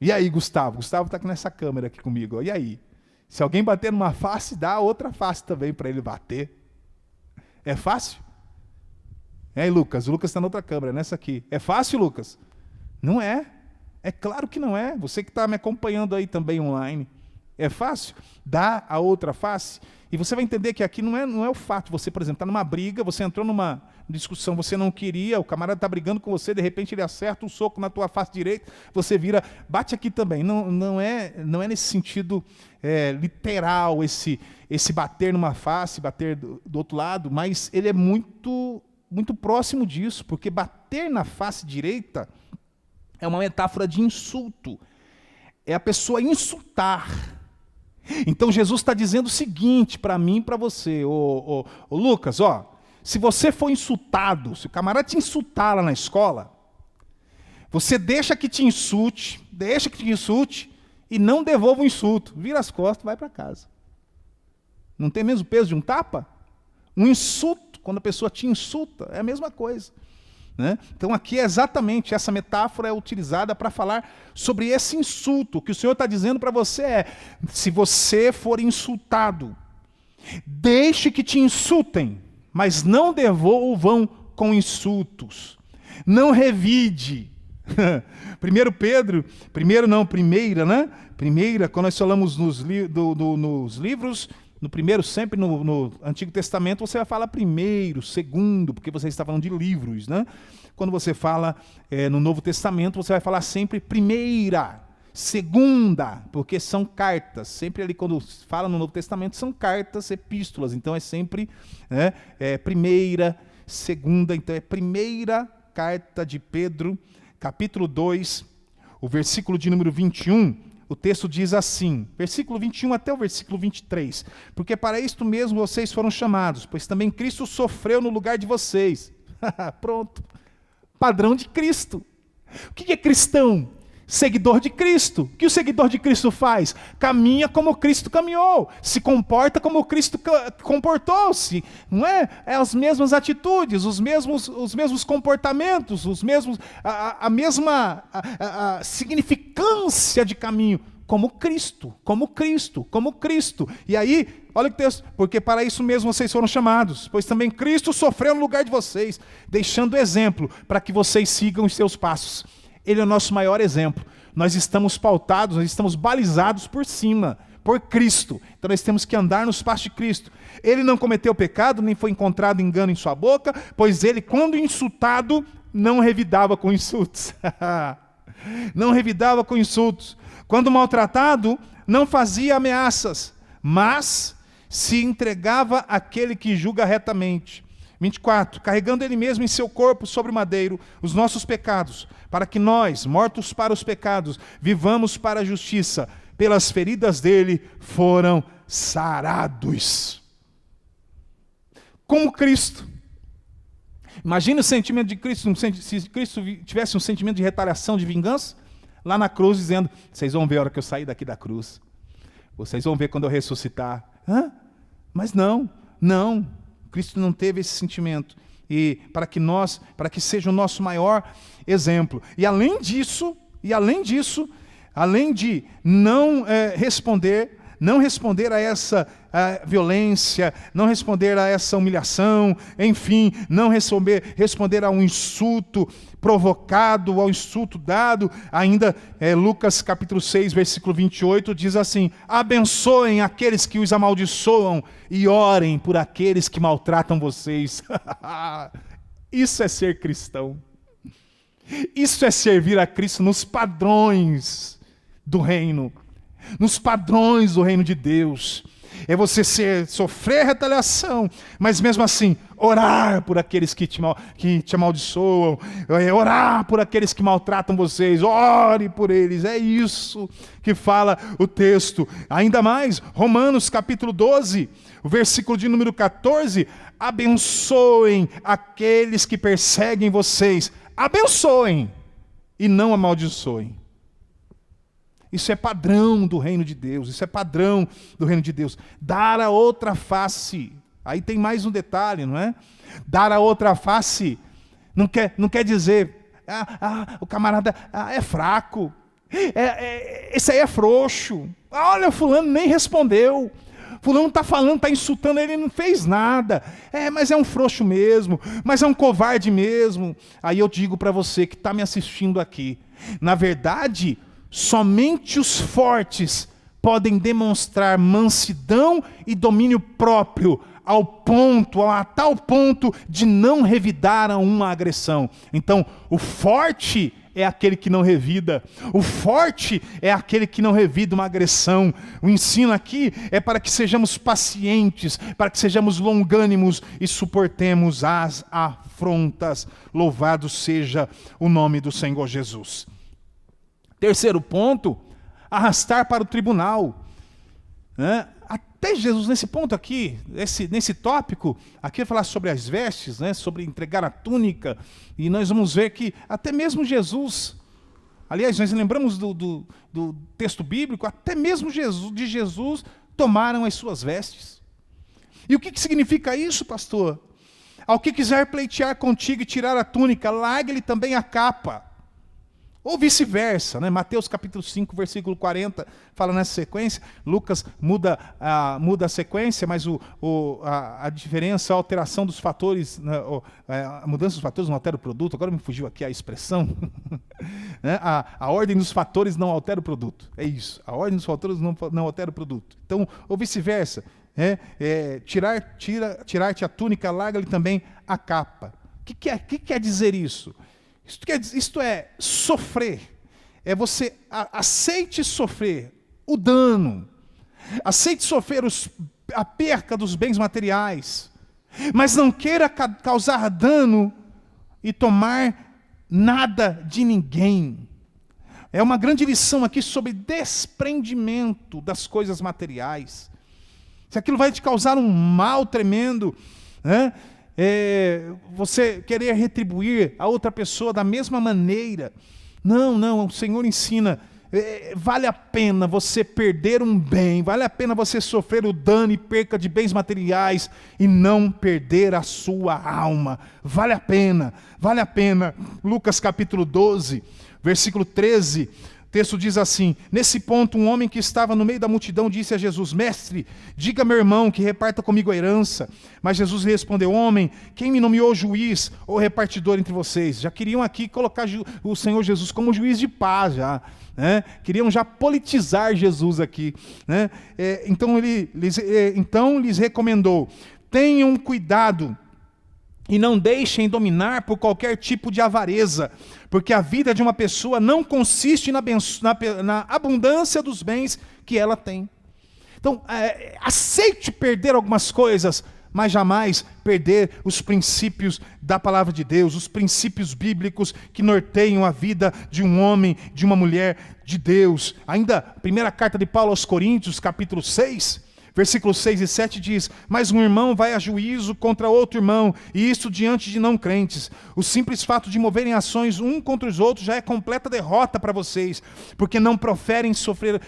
E aí, Gustavo? Gustavo está nessa câmera aqui comigo. Ó. E aí? Se alguém bater numa face, dá a outra face também para ele bater. É fácil? E aí, Lucas? O Lucas está na outra câmera, nessa aqui. É fácil, Lucas? Não é. É claro que não é. Você que está me acompanhando aí também online. É fácil? Dá a outra face. E você vai entender que aqui não é o fato. Você, por exemplo, está numa briga, você entrou numa discussão, você não queria, o camarada está brigando com você, de repente ele acerta um soco na tua face direita, você vira, bate aqui também. Não é nesse sentido literal, esse bater numa face, bater do outro lado, mas ele é muito, muito próximo disso, porque bater na face direita é uma metáfora de insulto. É a pessoa insultar. Então Jesus está dizendo o seguinte para mim e para você, ô Lucas, se você for insultado, se o camarada te insultar lá na escola, você deixa que te insulte e não devolva o insulto. Vira as costas e vai para casa. Não tem mesmo peso de um tapa? Um insulto, quando a pessoa te insulta, é a mesma coisa. Né? Então aqui é exatamente essa metáfora é utilizada para falar sobre esse insulto. O que o Senhor está dizendo para você é, se você for insultado, deixe que te insultem, mas não devolvam com insultos. Não revide. Primeira, quando nós falamos nos livros, no primeiro, sempre no Antigo Testamento, você vai falar primeiro, segundo, porque você está falando de livros, né? Quando você fala no Novo Testamento, você vai falar sempre primeira, segunda, porque são cartas. Sempre ali, quando fala no Novo Testamento, são cartas, epístolas. Então é sempre primeira, segunda. Então é primeira carta de Pedro, capítulo 2, o versículo de número 21. O texto diz assim, versículo 21 até o versículo 23. Porque para isto mesmo vocês foram chamados, pois também Cristo sofreu no lugar de vocês. Pronto. Padrão de Cristo. O que é cristão? Seguidor de Cristo. O que o seguidor de Cristo faz? Caminha como Cristo caminhou. Se comporta como Cristo comportou-se. Não é? É as mesmas atitudes, os mesmos comportamentos, a mesma significância de caminho. Como Cristo. E aí, olha o texto. Porque para isso mesmo vocês foram chamados. Pois também Cristo sofreu no lugar de vocês, deixando exemplo para que vocês sigam os seus passos. Ele é o nosso maior exemplo. Nós estamos pautados, nós estamos balizados por cima, por Cristo. Então nós temos que andar nos passos de Cristo. Ele não cometeu pecado, nem foi encontrado engano em sua boca, pois ele, quando insultado, não revidava com insultos. Não revidava com insultos. Quando maltratado, não fazia ameaças, mas se entregava àquele que julga retamente. 24. Carregando ele mesmo em seu corpo sobre o madeiro os nossos pecados, para que nós, mortos para os pecados, vivamos para a justiça. Pelas feridas dele foram sarados. Como Cristo. Imagina o sentimento de Cristo, se Cristo tivesse um sentimento de retaliação, de vingança, lá na cruz dizendo, vocês vão ver a hora que eu sair daqui da cruz. Vocês vão ver quando eu ressuscitar. Mas não. Cristo não teve esse sentimento. E para que seja o nosso maior exemplo. E além disso, além de não responder a essa violência, não responder a essa humilhação, enfim, não responder a um insulto provocado, ao insulto dado, ainda Lucas capítulo 6, versículo 28, diz assim, abençoem aqueles que os amaldiçoam e orem por aqueles que maltratam vocês. Isso é ser cristão. Isso é servir a Cristo nos padrões do reino. Nos padrões do reino de Deus. É você sofrer retaliação, mas mesmo assim, orar por aqueles que te amaldiçoam, orar por aqueles que maltratam vocês, ore por eles, é isso que fala o texto. Ainda mais, Romanos capítulo 12, o versículo de número 14, abençoem aqueles que perseguem vocês, abençoem e não amaldiçoem. Isso é padrão do reino de Deus, isso é padrão do reino de Deus. Dar a outra face. Aí tem mais um detalhe, não é? Dar a outra face não quer dizer, o camarada é fraco, esse aí é frouxo. Olha, fulano nem respondeu. Fulano está falando, está insultando, ele não fez nada. Mas é um frouxo mesmo, mas é um covarde mesmo. Aí eu digo para você que está me assistindo aqui, na verdade, somente os fortes podem demonstrar mansidão e domínio próprio a tal ponto de não revidar a uma agressão. Então, o forte é aquele que não revida. O forte é aquele que não revida uma agressão. O ensino aqui é para que sejamos pacientes, para que sejamos longânimos e suportemos as afrontas. Louvado seja o nome do Senhor Jesus. Terceiro ponto, arrastar para o tribunal. Até Jesus, nesse ponto aqui, nesse tópico, aqui vai falar sobre as vestes, sobre entregar a túnica, e nós vamos ver que até mesmo Jesus, aliás, nós lembramos do texto bíblico, até mesmo Jesus tomaram as suas vestes. E o que significa isso, pastor? Ao que quiser pleitear contigo e tirar a túnica, largue-lhe também a capa. Ou vice-versa, Mateus capítulo 5, versículo 40, fala nessa sequência. Lucas muda a sequência, mas a diferença, a alteração dos fatores, a mudança dos fatores não altera o produto. Agora me fugiu aqui a expressão. A ordem dos fatores não altera o produto. É isso, a ordem dos fatores não altera o produto. Então, ou vice-versa, tirar-te a túnica, larga-lhe também a capa. O que quer dizer isso? Isto é sofrer, é você aceite sofrer o dano, aceite sofrer a perca dos bens materiais, mas não queira causar dano e tomar nada de ninguém. É uma grande lição aqui sobre desprendimento das coisas materiais. Se aquilo vai te causar um mal tremendo, você querer retribuir a outra pessoa da mesma maneira. Não, o Senhor ensina, vale a pena você perder um bem, vale a pena você sofrer o dano e perca de bens materiais e não perder a sua alma. Vale a pena. Lucas capítulo 12, versículo 13, o texto diz assim: nesse ponto um homem que estava no meio da multidão disse a Jesus: mestre, diga a meu irmão que reparta comigo a herança. Mas Jesus lhe respondeu: homem, quem me nomeou juiz ou repartidor entre vocês? Já queriam aqui colocar o Senhor Jesus como juiz de paz, queriam já politizar Jesus aqui, então lhes recomendou: tenham cuidado e não deixem dominar por qualquer tipo de avareza, porque a vida de uma pessoa não consiste na abundância dos bens que ela tem. Então, aceite perder algumas coisas, mas jamais perder os princípios da palavra de Deus, os princípios bíblicos que norteiam a vida de um homem, de uma mulher de Deus. Ainda, primeira carta de Paulo aos Coríntios, capítulo 6, versículos 6 e 7 diz: mas um irmão vai a juízo contra outro irmão, e isso diante de não crentes. O simples fato de moverem ações um contra os outros já é completa derrota para vocês, porque não preferem sofrer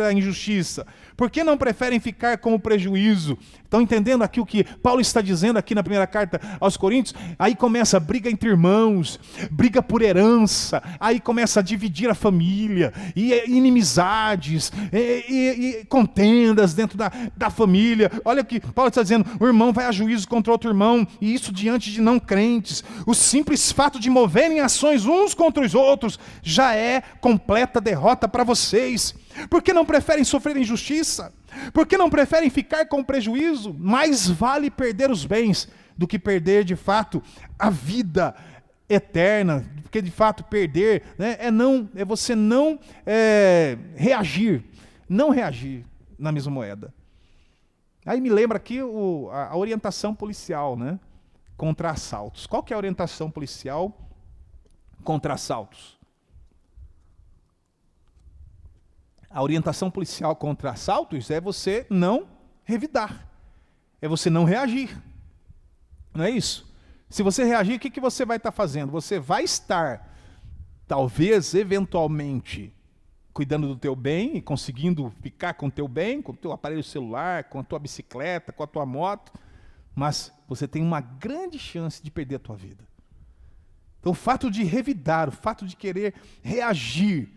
a injustiça? Por que não preferem ficar com o prejuízo? Estão entendendo aqui o que Paulo está dizendo aqui na primeira carta aos Coríntios? Aí começa a briga entre irmãos, briga por herança, aí começa a dividir a família, e inimizades, e contendas dentro da família. Olha o que Paulo está dizendo: o irmão vai a juízo contra outro irmão, e isso diante de não crentes. O simples fato de moverem ações uns contra os outros já é completa derrota para vocês. Por que não preferem sofrer injustiça? Por que não preferem ficar com prejuízo? Mais vale perder os bens do que perder de fato a vida eterna. Porque de fato perder é você não reagir na mesma moeda. Aí me lembra aqui a orientação policial, contra assaltos. Qual que é a orientação policial contra assaltos? A orientação policial contra assaltos é você não revidar, é você não reagir. Não é isso? Se você reagir, o que você vai estar fazendo? Você vai estar, talvez, eventualmente, cuidando do teu bem e conseguindo ficar com o teu bem, com o teu aparelho celular, com a tua bicicleta, com a tua moto, mas você tem uma grande chance de perder a tua vida. Então o fato de revidar, o fato de querer reagir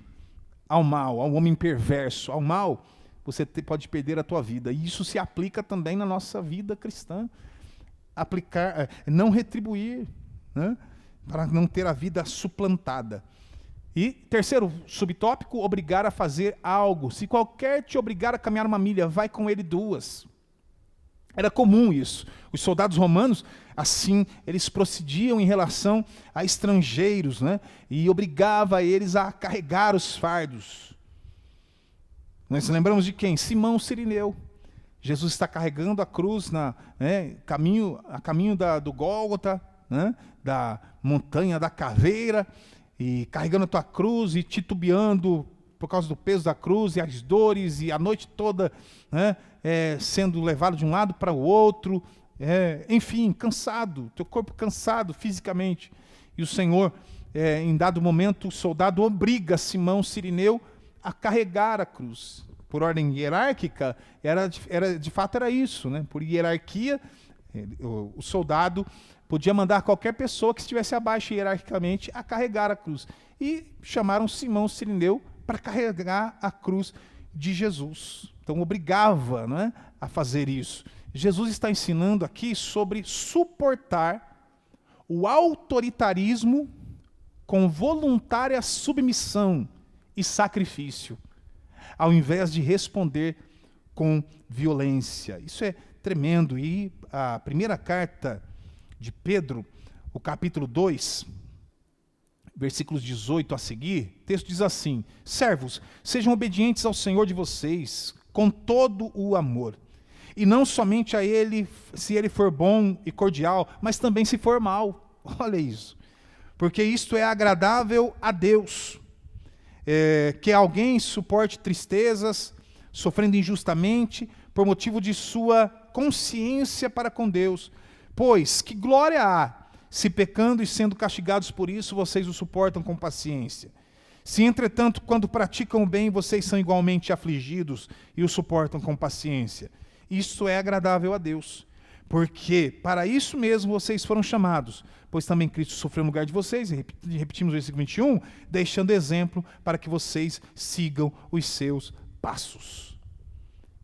ao mal, ao homem perverso, ao mal, você pode perder a tua vida. E isso se aplica também na nossa vida cristã. Não retribuir, né? Para não ter a vida suplantada. E terceiro subtópico, obrigar a fazer algo. Se qualquer te obrigar a caminhar 1 milha, vai com ele 2. Era comum isso. Os soldados romanos, assim, eles procediam em relação a estrangeiros, né? E obrigava eles a carregar os fardos. Nós lembramos de quem? Simão Cirineu. Jesus está carregando a cruz a caminho do Gólgota, né? Da montanha da caveira, e carregando a tua cruz e titubeando por causa do peso da cruz e as dores, e a noite toda, né, sendo levado de um lado para o outro, enfim, cansado, teu corpo cansado fisicamente. E o Senhor, em dado momento, o soldado obriga Simão Cirineu a carregar a cruz. Por ordem hierárquica, de fato era isso, né? Por hierarquia, o soldado podia mandar qualquer pessoa que estivesse abaixo hierarquicamente a carregar a cruz. E chamaram Simão Cirineu para carregar a cruz de Jesus. Então obrigava, né, a fazer isso. Jesus está ensinando aqui sobre suportar o autoritarismo com voluntária submissão e sacrifício, ao invés de responder com violência. Isso é tremendo. E a primeira carta de Pedro, o capítulo 2, versículos 18 a seguir, o texto diz assim: servos, sejam obedientes ao Senhor de vocês, com todo o amor, e não somente a Ele, se Ele for bom e cordial, mas também se for mal. Olha isso. Porque isto é agradável a Deus, que alguém suporte tristezas, sofrendo injustamente, por motivo de sua consciência para com Deus. Pois que glória há, se pecando e sendo castigados por isso, vocês o suportam com paciência. Se, entretanto, quando praticam o bem, vocês são igualmente afligidos e o suportam com paciência. Isso é agradável a Deus, porque para isso mesmo vocês foram chamados, pois também Cristo sofreu no lugar de vocês, e repetimos o versículo 21, deixando exemplo para que vocês sigam os seus passos.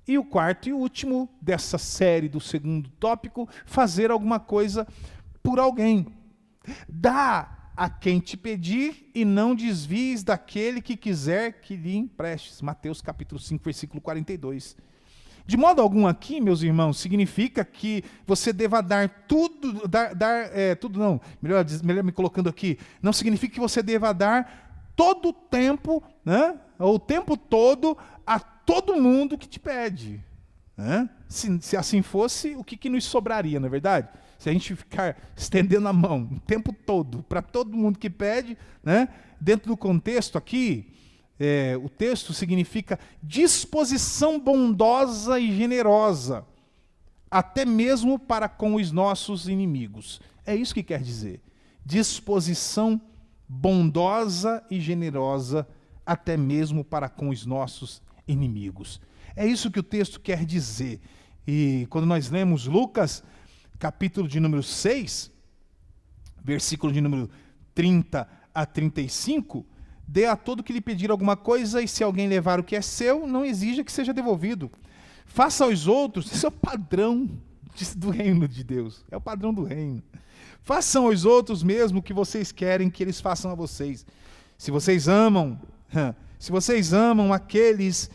E o quarto e último dessa série do segundo tópico, fazer alguma coisa por alguém. Dá a quem te pedir e não desvies daquele que quiser que lhe emprestes. Mateus capítulo 5, versículo 42. De modo algum aqui, meus irmãos, significa que você deva dar tudo, melhor me colocando aqui, não significa que você deva dar todo o tempo, né, ou o tempo todo, a todo mundo que te pede. Né? Se assim fosse, o que nos sobraria, não é verdade? Se a gente ficar estendendo a mão o tempo todo para todo mundo que pede, né? Dentro do contexto aqui, o texto significa disposição bondosa e generosa, até mesmo para com os nossos inimigos. É isso que quer dizer. Disposição bondosa e generosa, até mesmo para com os nossos inimigos. É isso que o texto quer dizer. E quando nós lemos Lucas, capítulo de número 6, versículo de número 30 a 35, dê a todo que lhe pedir alguma coisa, e se alguém levar o que é seu, não exija que seja devolvido. Faça aos outros, isso é o padrão do reino de Deus, é o padrão do reino. Façam aos outros mesmo o que vocês querem que eles façam a vocês. Se vocês amam aqueles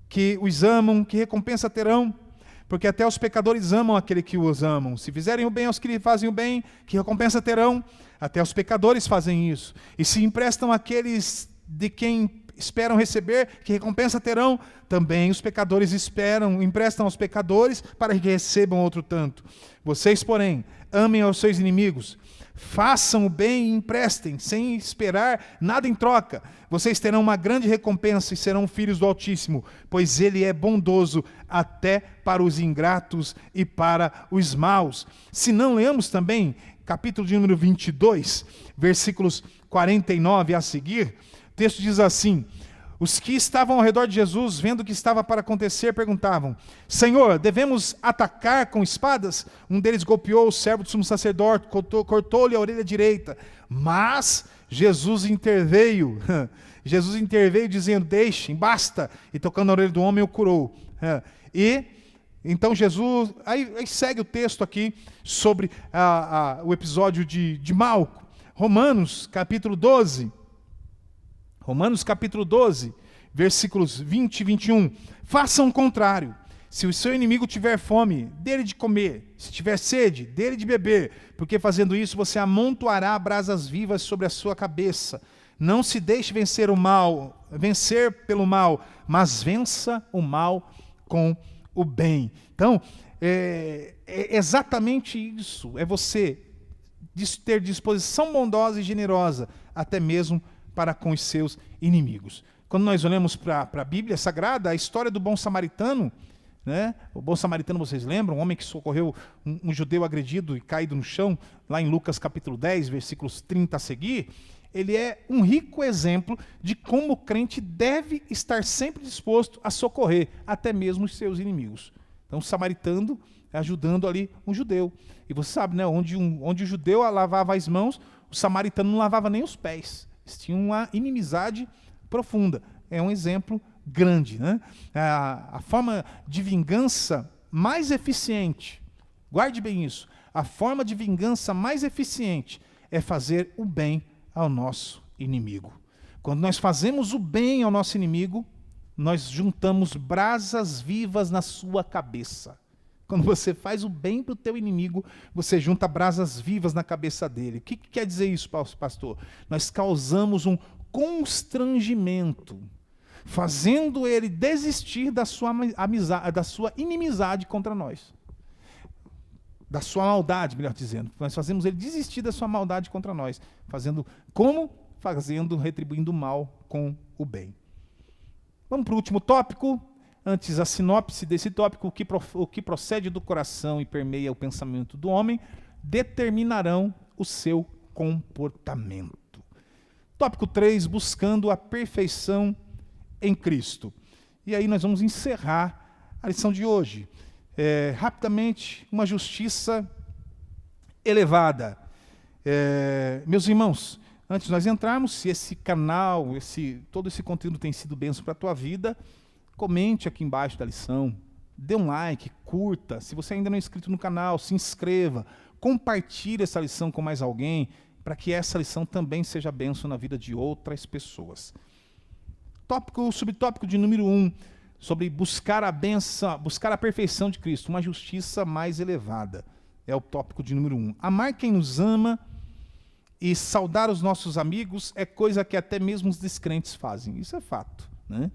que os amam, que recompensa terão? Porque até os pecadores amam aquele que os amam. Se fizerem o bem aos que lhe fazem o bem, que recompensa terão? Até os pecadores fazem isso. E se emprestam àqueles de quem esperam receber, que recompensa terão? Também os pecadores emprestam aos pecadores para que recebam outro tanto. Vocês, porém, amem aos seus inimigos. Façam o bem e emprestem, sem esperar nada em troca. Vocês terão uma grande recompensa e serão filhos do Altíssimo, pois Ele é bondoso até para os ingratos e para os maus. Se não leamos também, capítulo de número 22, versículos 49 a seguir, o texto diz assim: Os que estavam ao redor de Jesus, vendo o que estava para acontecer, perguntavam: Senhor, devemos atacar com espadas? Um deles golpeou o servo do sumo sacerdote, cortou-lhe a orelha direita. Mas Jesus interveio. Jesus interveio dizendo: deixem, basta. E tocando na orelha do homem, o curou. E então Jesus, aí segue o texto aqui sobre o episódio de Malco. Romanos capítulo 12, versículos 20 e 21. Façam o contrário. Se o seu inimigo tiver fome, dê-lhe de comer. Se tiver sede, dê-lhe de beber. Porque fazendo isso, você amontoará brasas vivas sobre a sua cabeça. Não se deixe vencer pelo mal, mas vença o mal com o bem. Então, é exatamente isso. É você ter disposição bondosa e generosa, até mesmo para com os seus inimigos. Quando nós olhamos para a Bíblia Sagrada, a história do bom samaritano, né? O bom samaritano, vocês lembram? Um homem que socorreu um judeu agredido e caído no chão, lá em Lucas capítulo 10, versículos 30 a seguir. Ele é um rico exemplo de como o crente deve estar sempre disposto a socorrer até mesmo os seus inimigos. Então, o samaritano ajudando ali um judeu. E você sabe, né? Onde o judeu lavava as mãos, o samaritano não lavava nem os pés. Eles tinham uma inimizade profunda. É um exemplo grande, né? A forma de vingança mais eficiente, guarde bem isso, a forma de vingança mais eficiente é fazer o bem ao nosso inimigo. Quando nós fazemos o bem ao nosso inimigo, nós juntamos brasas vivas na sua cabeça. Quando você faz o bem para o teu inimigo, você junta brasas vivas na cabeça dele. O que quer dizer isso, pastor? Nós causamos um constrangimento, fazendo ele desistir da sua amizade, da sua inimizade contra nós. Da sua maldade, melhor dizendo. Nós fazemos ele desistir da sua maldade contra nós. Retribuindo o mal com o bem. Vamos para o último tópico. Antes, a sinopse desse tópico: o que procede do coração e permeia o pensamento do homem determinarão o seu comportamento. Tópico 3, buscando a perfeição em Cristo. E aí nós vamos encerrar a lição de hoje. Rapidamente, uma justiça elevada. Meus irmãos, antes de nós entrarmos, se esse canal, todo esse conteúdo tem sido bênção para a tua vida, comente aqui embaixo da lição, dê um like, curta. Se você ainda não é inscrito no canal, se inscreva, compartilhe essa lição com mais alguém, para que essa lição também seja bênção na vida de outras pessoas. Subtópico de número 1, sobre buscar a perfeição de Cristo, uma justiça mais elevada. É o tópico de número 1. Amar quem nos ama e saudar os nossos amigos é coisa que até mesmo os descrentes fazem. Isso é fato, né?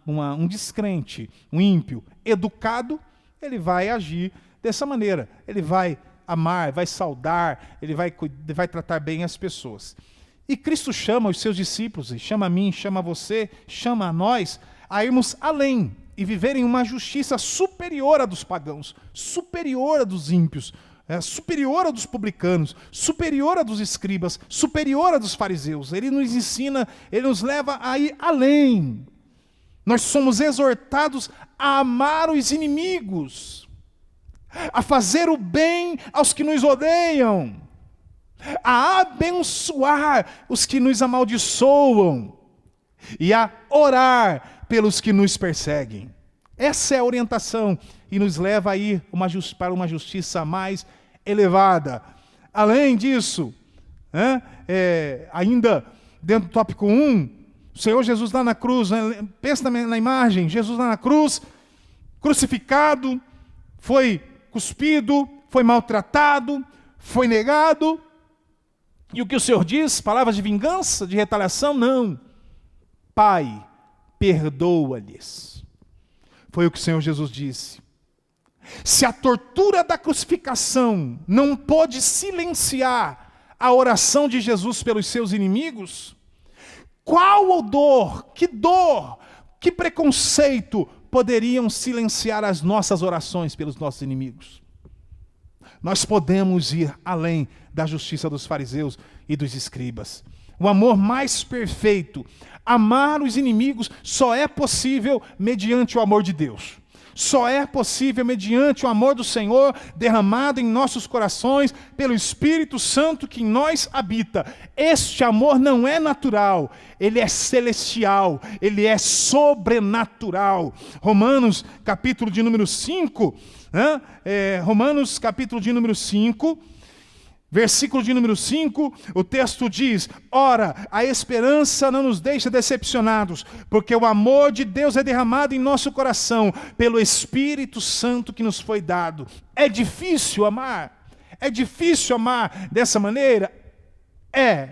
Um descrente, um ímpio, educado, ele vai agir dessa maneira. Ele vai amar, vai saudar, ele vai tratar bem as pessoas. E Cristo chama os seus discípulos, e chama a mim, chama a você, chama a nós, a irmos além e viverem uma justiça superior à dos pagãos, superior à dos ímpios, superior à dos publicanos, superior à dos escribas, superior à dos fariseus. Ele nos ensina, ele nos leva a ir além. Nós somos exortados a amar os inimigos, a fazer o bem aos que nos odeiam, a abençoar os que nos amaldiçoam e a orar pelos que nos perseguem. Essa é a orientação e nos leva a ir para uma justiça mais elevada. Além disso, ainda dentro do tópico 1, o Senhor Jesus lá na cruz, pensa na imagem, Jesus lá na cruz, crucificado, foi cuspido, foi maltratado, foi negado. E o que o Senhor diz? Palavras de vingança, de retaliação? Não. Pai, perdoa-lhes. Foi o que o Senhor Jesus disse. Se a tortura da crucificação não pôde silenciar a oração de Jesus pelos seus inimigos, qual dor, que preconceito poderiam silenciar as nossas orações pelos nossos inimigos? Nós podemos ir além da justiça dos fariseus e dos escribas. o amor mais perfeito. Amar os inimigos só é possível mediante o amor de Deus. Só é possível mediante o amor do Senhor derramado em nossos corações pelo Espírito Santo que em nós habita. Este amor não é natural, ele é celestial, ele é sobrenatural. Romanos, capítulo de número 5, Romanos, capítulo de número 5, versículo de número 5, o texto diz: ora, a esperança não nos deixa decepcionados, porque o amor de Deus é derramado em nosso coração pelo Espírito Santo que nos foi dado. É difícil amar? É difícil amar dessa maneira? É.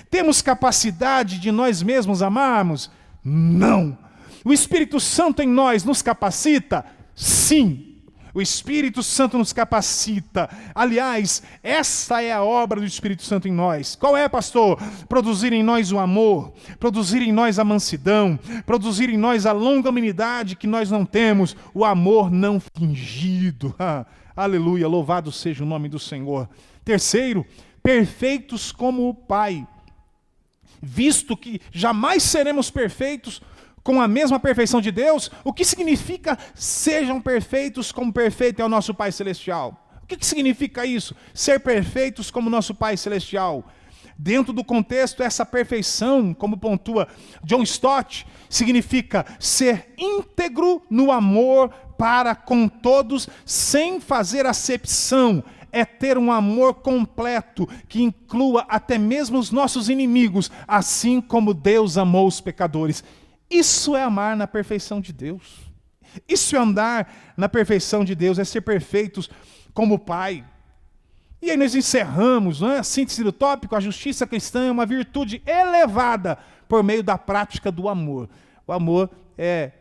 Temos capacidade de nós mesmos amarmos? Não. O Espírito Santo em nós nos capacita? Sim. O Espírito Santo nos capacita. Aliás, essa é a obra do Espírito Santo em nós. Qual é, pastor? Produzir em nós o amor, produzir em nós a mansidão, produzir em nós a longanimidade que nós não temos, o amor não fingido. Aleluia, louvado seja o nome do Senhor. Terceiro, perfeitos como o Pai. Visto que jamais seremos perfeitos com a mesma perfeição de Deus, o que significa sejam perfeitos como perfeito é o nosso Pai Celestial? O que significa isso? Ser perfeitos como nosso Pai Celestial. Dentro do contexto, essa perfeição, como pontua John Stott, significa ser íntegro no amor para com todos, sem fazer acepção. É ter um amor completo, que inclua até mesmo os nossos inimigos, assim como Deus amou os pecadores. Isso é amar na perfeição de Deus. Isso é andar na perfeição de Deus, é ser perfeitos como o Pai. E aí nós encerramos, não é? A síntese do tópico: a justiça cristã é uma virtude elevada por meio da prática do amor. O amor é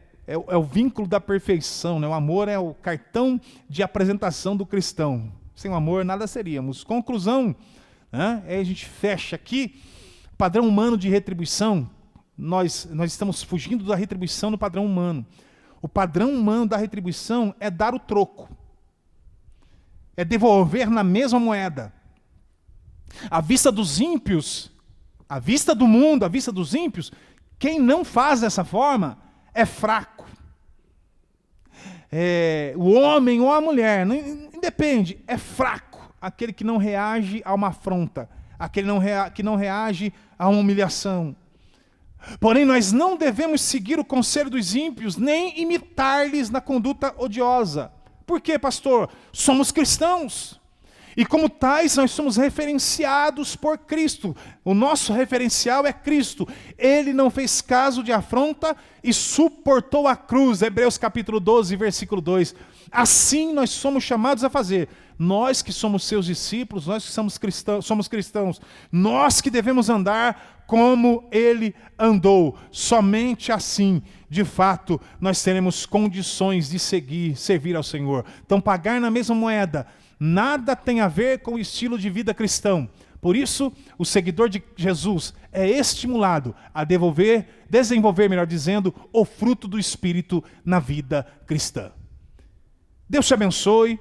o vínculo da perfeição, né? O amor é o cartão de apresentação do cristão. Sem o amor nada seríamos. Conclusão, né? Aí a gente fecha aqui, padrão humano de retribuição. Nós estamos fugindo da retribuição no padrão humano. O padrão humano da retribuição é dar o troco. É devolver na mesma moeda. À vista dos ímpios, à vista do mundo, à vista dos ímpios, quem não faz dessa forma é fraco. O homem ou a mulher, não independe, é fraco. Aquele que não reage a uma afronta, aquele que não reage a uma humilhação. Porém, nós não devemos seguir o conselho dos ímpios, nem imitar-lhes na conduta odiosa. Por quê, pastor? Somos cristãos. E como tais, nós somos referenciados por Cristo. O nosso referencial é Cristo. Ele não fez caso de afronta e suportou a cruz. Hebreus capítulo 12, versículo 2. Assim nós somos chamados a fazer. Nós que somos seus discípulos, nós que somos cristãos, nós que devemos andar como ele andou. Somente assim, de fato, nós teremos condições de servir ao Senhor. Então, pagar na mesma moeda nada tem a ver com o estilo de vida cristão. Por isso, o seguidor de Jesus é estimulado a desenvolver, melhor dizendo, o fruto do Espírito na vida cristã. Deus te abençoe.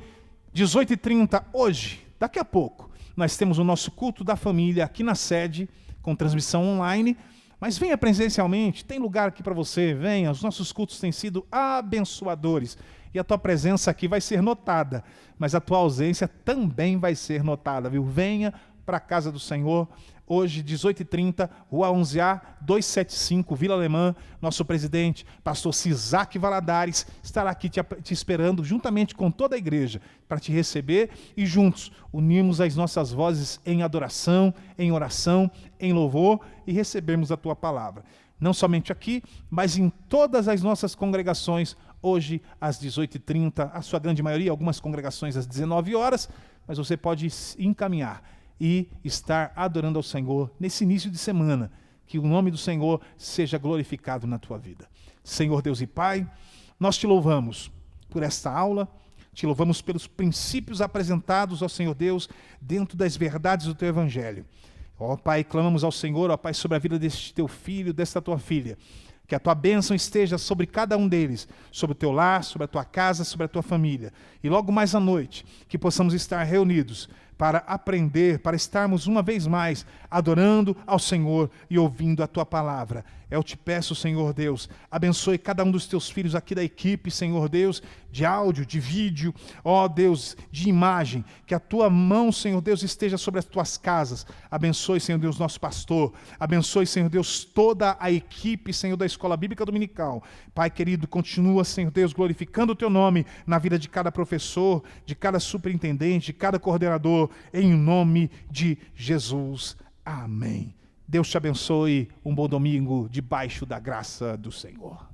18h30 hoje, daqui a pouco, nós temos o nosso culto da família aqui na sede, com transmissão online, mas venha presencialmente, tem lugar aqui para você, venha, os nossos cultos têm sido abençoadores, e a tua presença aqui vai ser notada, mas a tua ausência também vai ser notada, viu? Venha para a casa do Senhor, hoje, 18h30, Rua 11A, 275, Vila Alemã. Nosso presidente, pastor Cisaque Valadares, estará aqui te esperando, juntamente com toda a igreja, para te receber e juntos unirmos as nossas vozes em adoração, em oração, em louvor e recebermos a tua palavra. Não somente aqui, mas em todas as nossas congregações, hoje às 18h30, a sua grande maioria, algumas congregações às 19 horas, mas você pode encaminhar e estar adorando ao Senhor nesse início de semana. Que o nome do Senhor seja glorificado na tua vida. Senhor Deus e Pai, nós te louvamos por esta aula, te louvamos pelos princípios apresentados ao Senhor Deus dentro das verdades do teu Evangelho. Ó Pai, clamamos ao Senhor, ó Pai, sobre a vida deste teu filho, desta tua filha. Que a tua bênção esteja sobre cada um deles, sobre o teu lar, sobre a tua casa, sobre a tua família. E logo mais à noite, que possamos estar reunidos para aprender, para estarmos uma vez mais adorando ao Senhor e ouvindo a Tua palavra. Eu te peço, Senhor Deus, abençoe cada um dos Teus filhos aqui da equipe, Senhor Deus, de áudio, de vídeo, ó Deus, de imagem, que a Tua mão, Senhor Deus, esteja sobre as Tuas casas. Abençoe, Senhor Deus, nosso pastor, abençoe, Senhor Deus, toda a equipe, Senhor, da Escola Bíblica Dominical. Pai querido, continua, Senhor Deus, glorificando o Teu nome na vida de cada professor, de cada superintendente, de cada coordenador, em nome de Jesus. Amém. Deus te abençoe. Um bom domingo debaixo da graça do Senhor.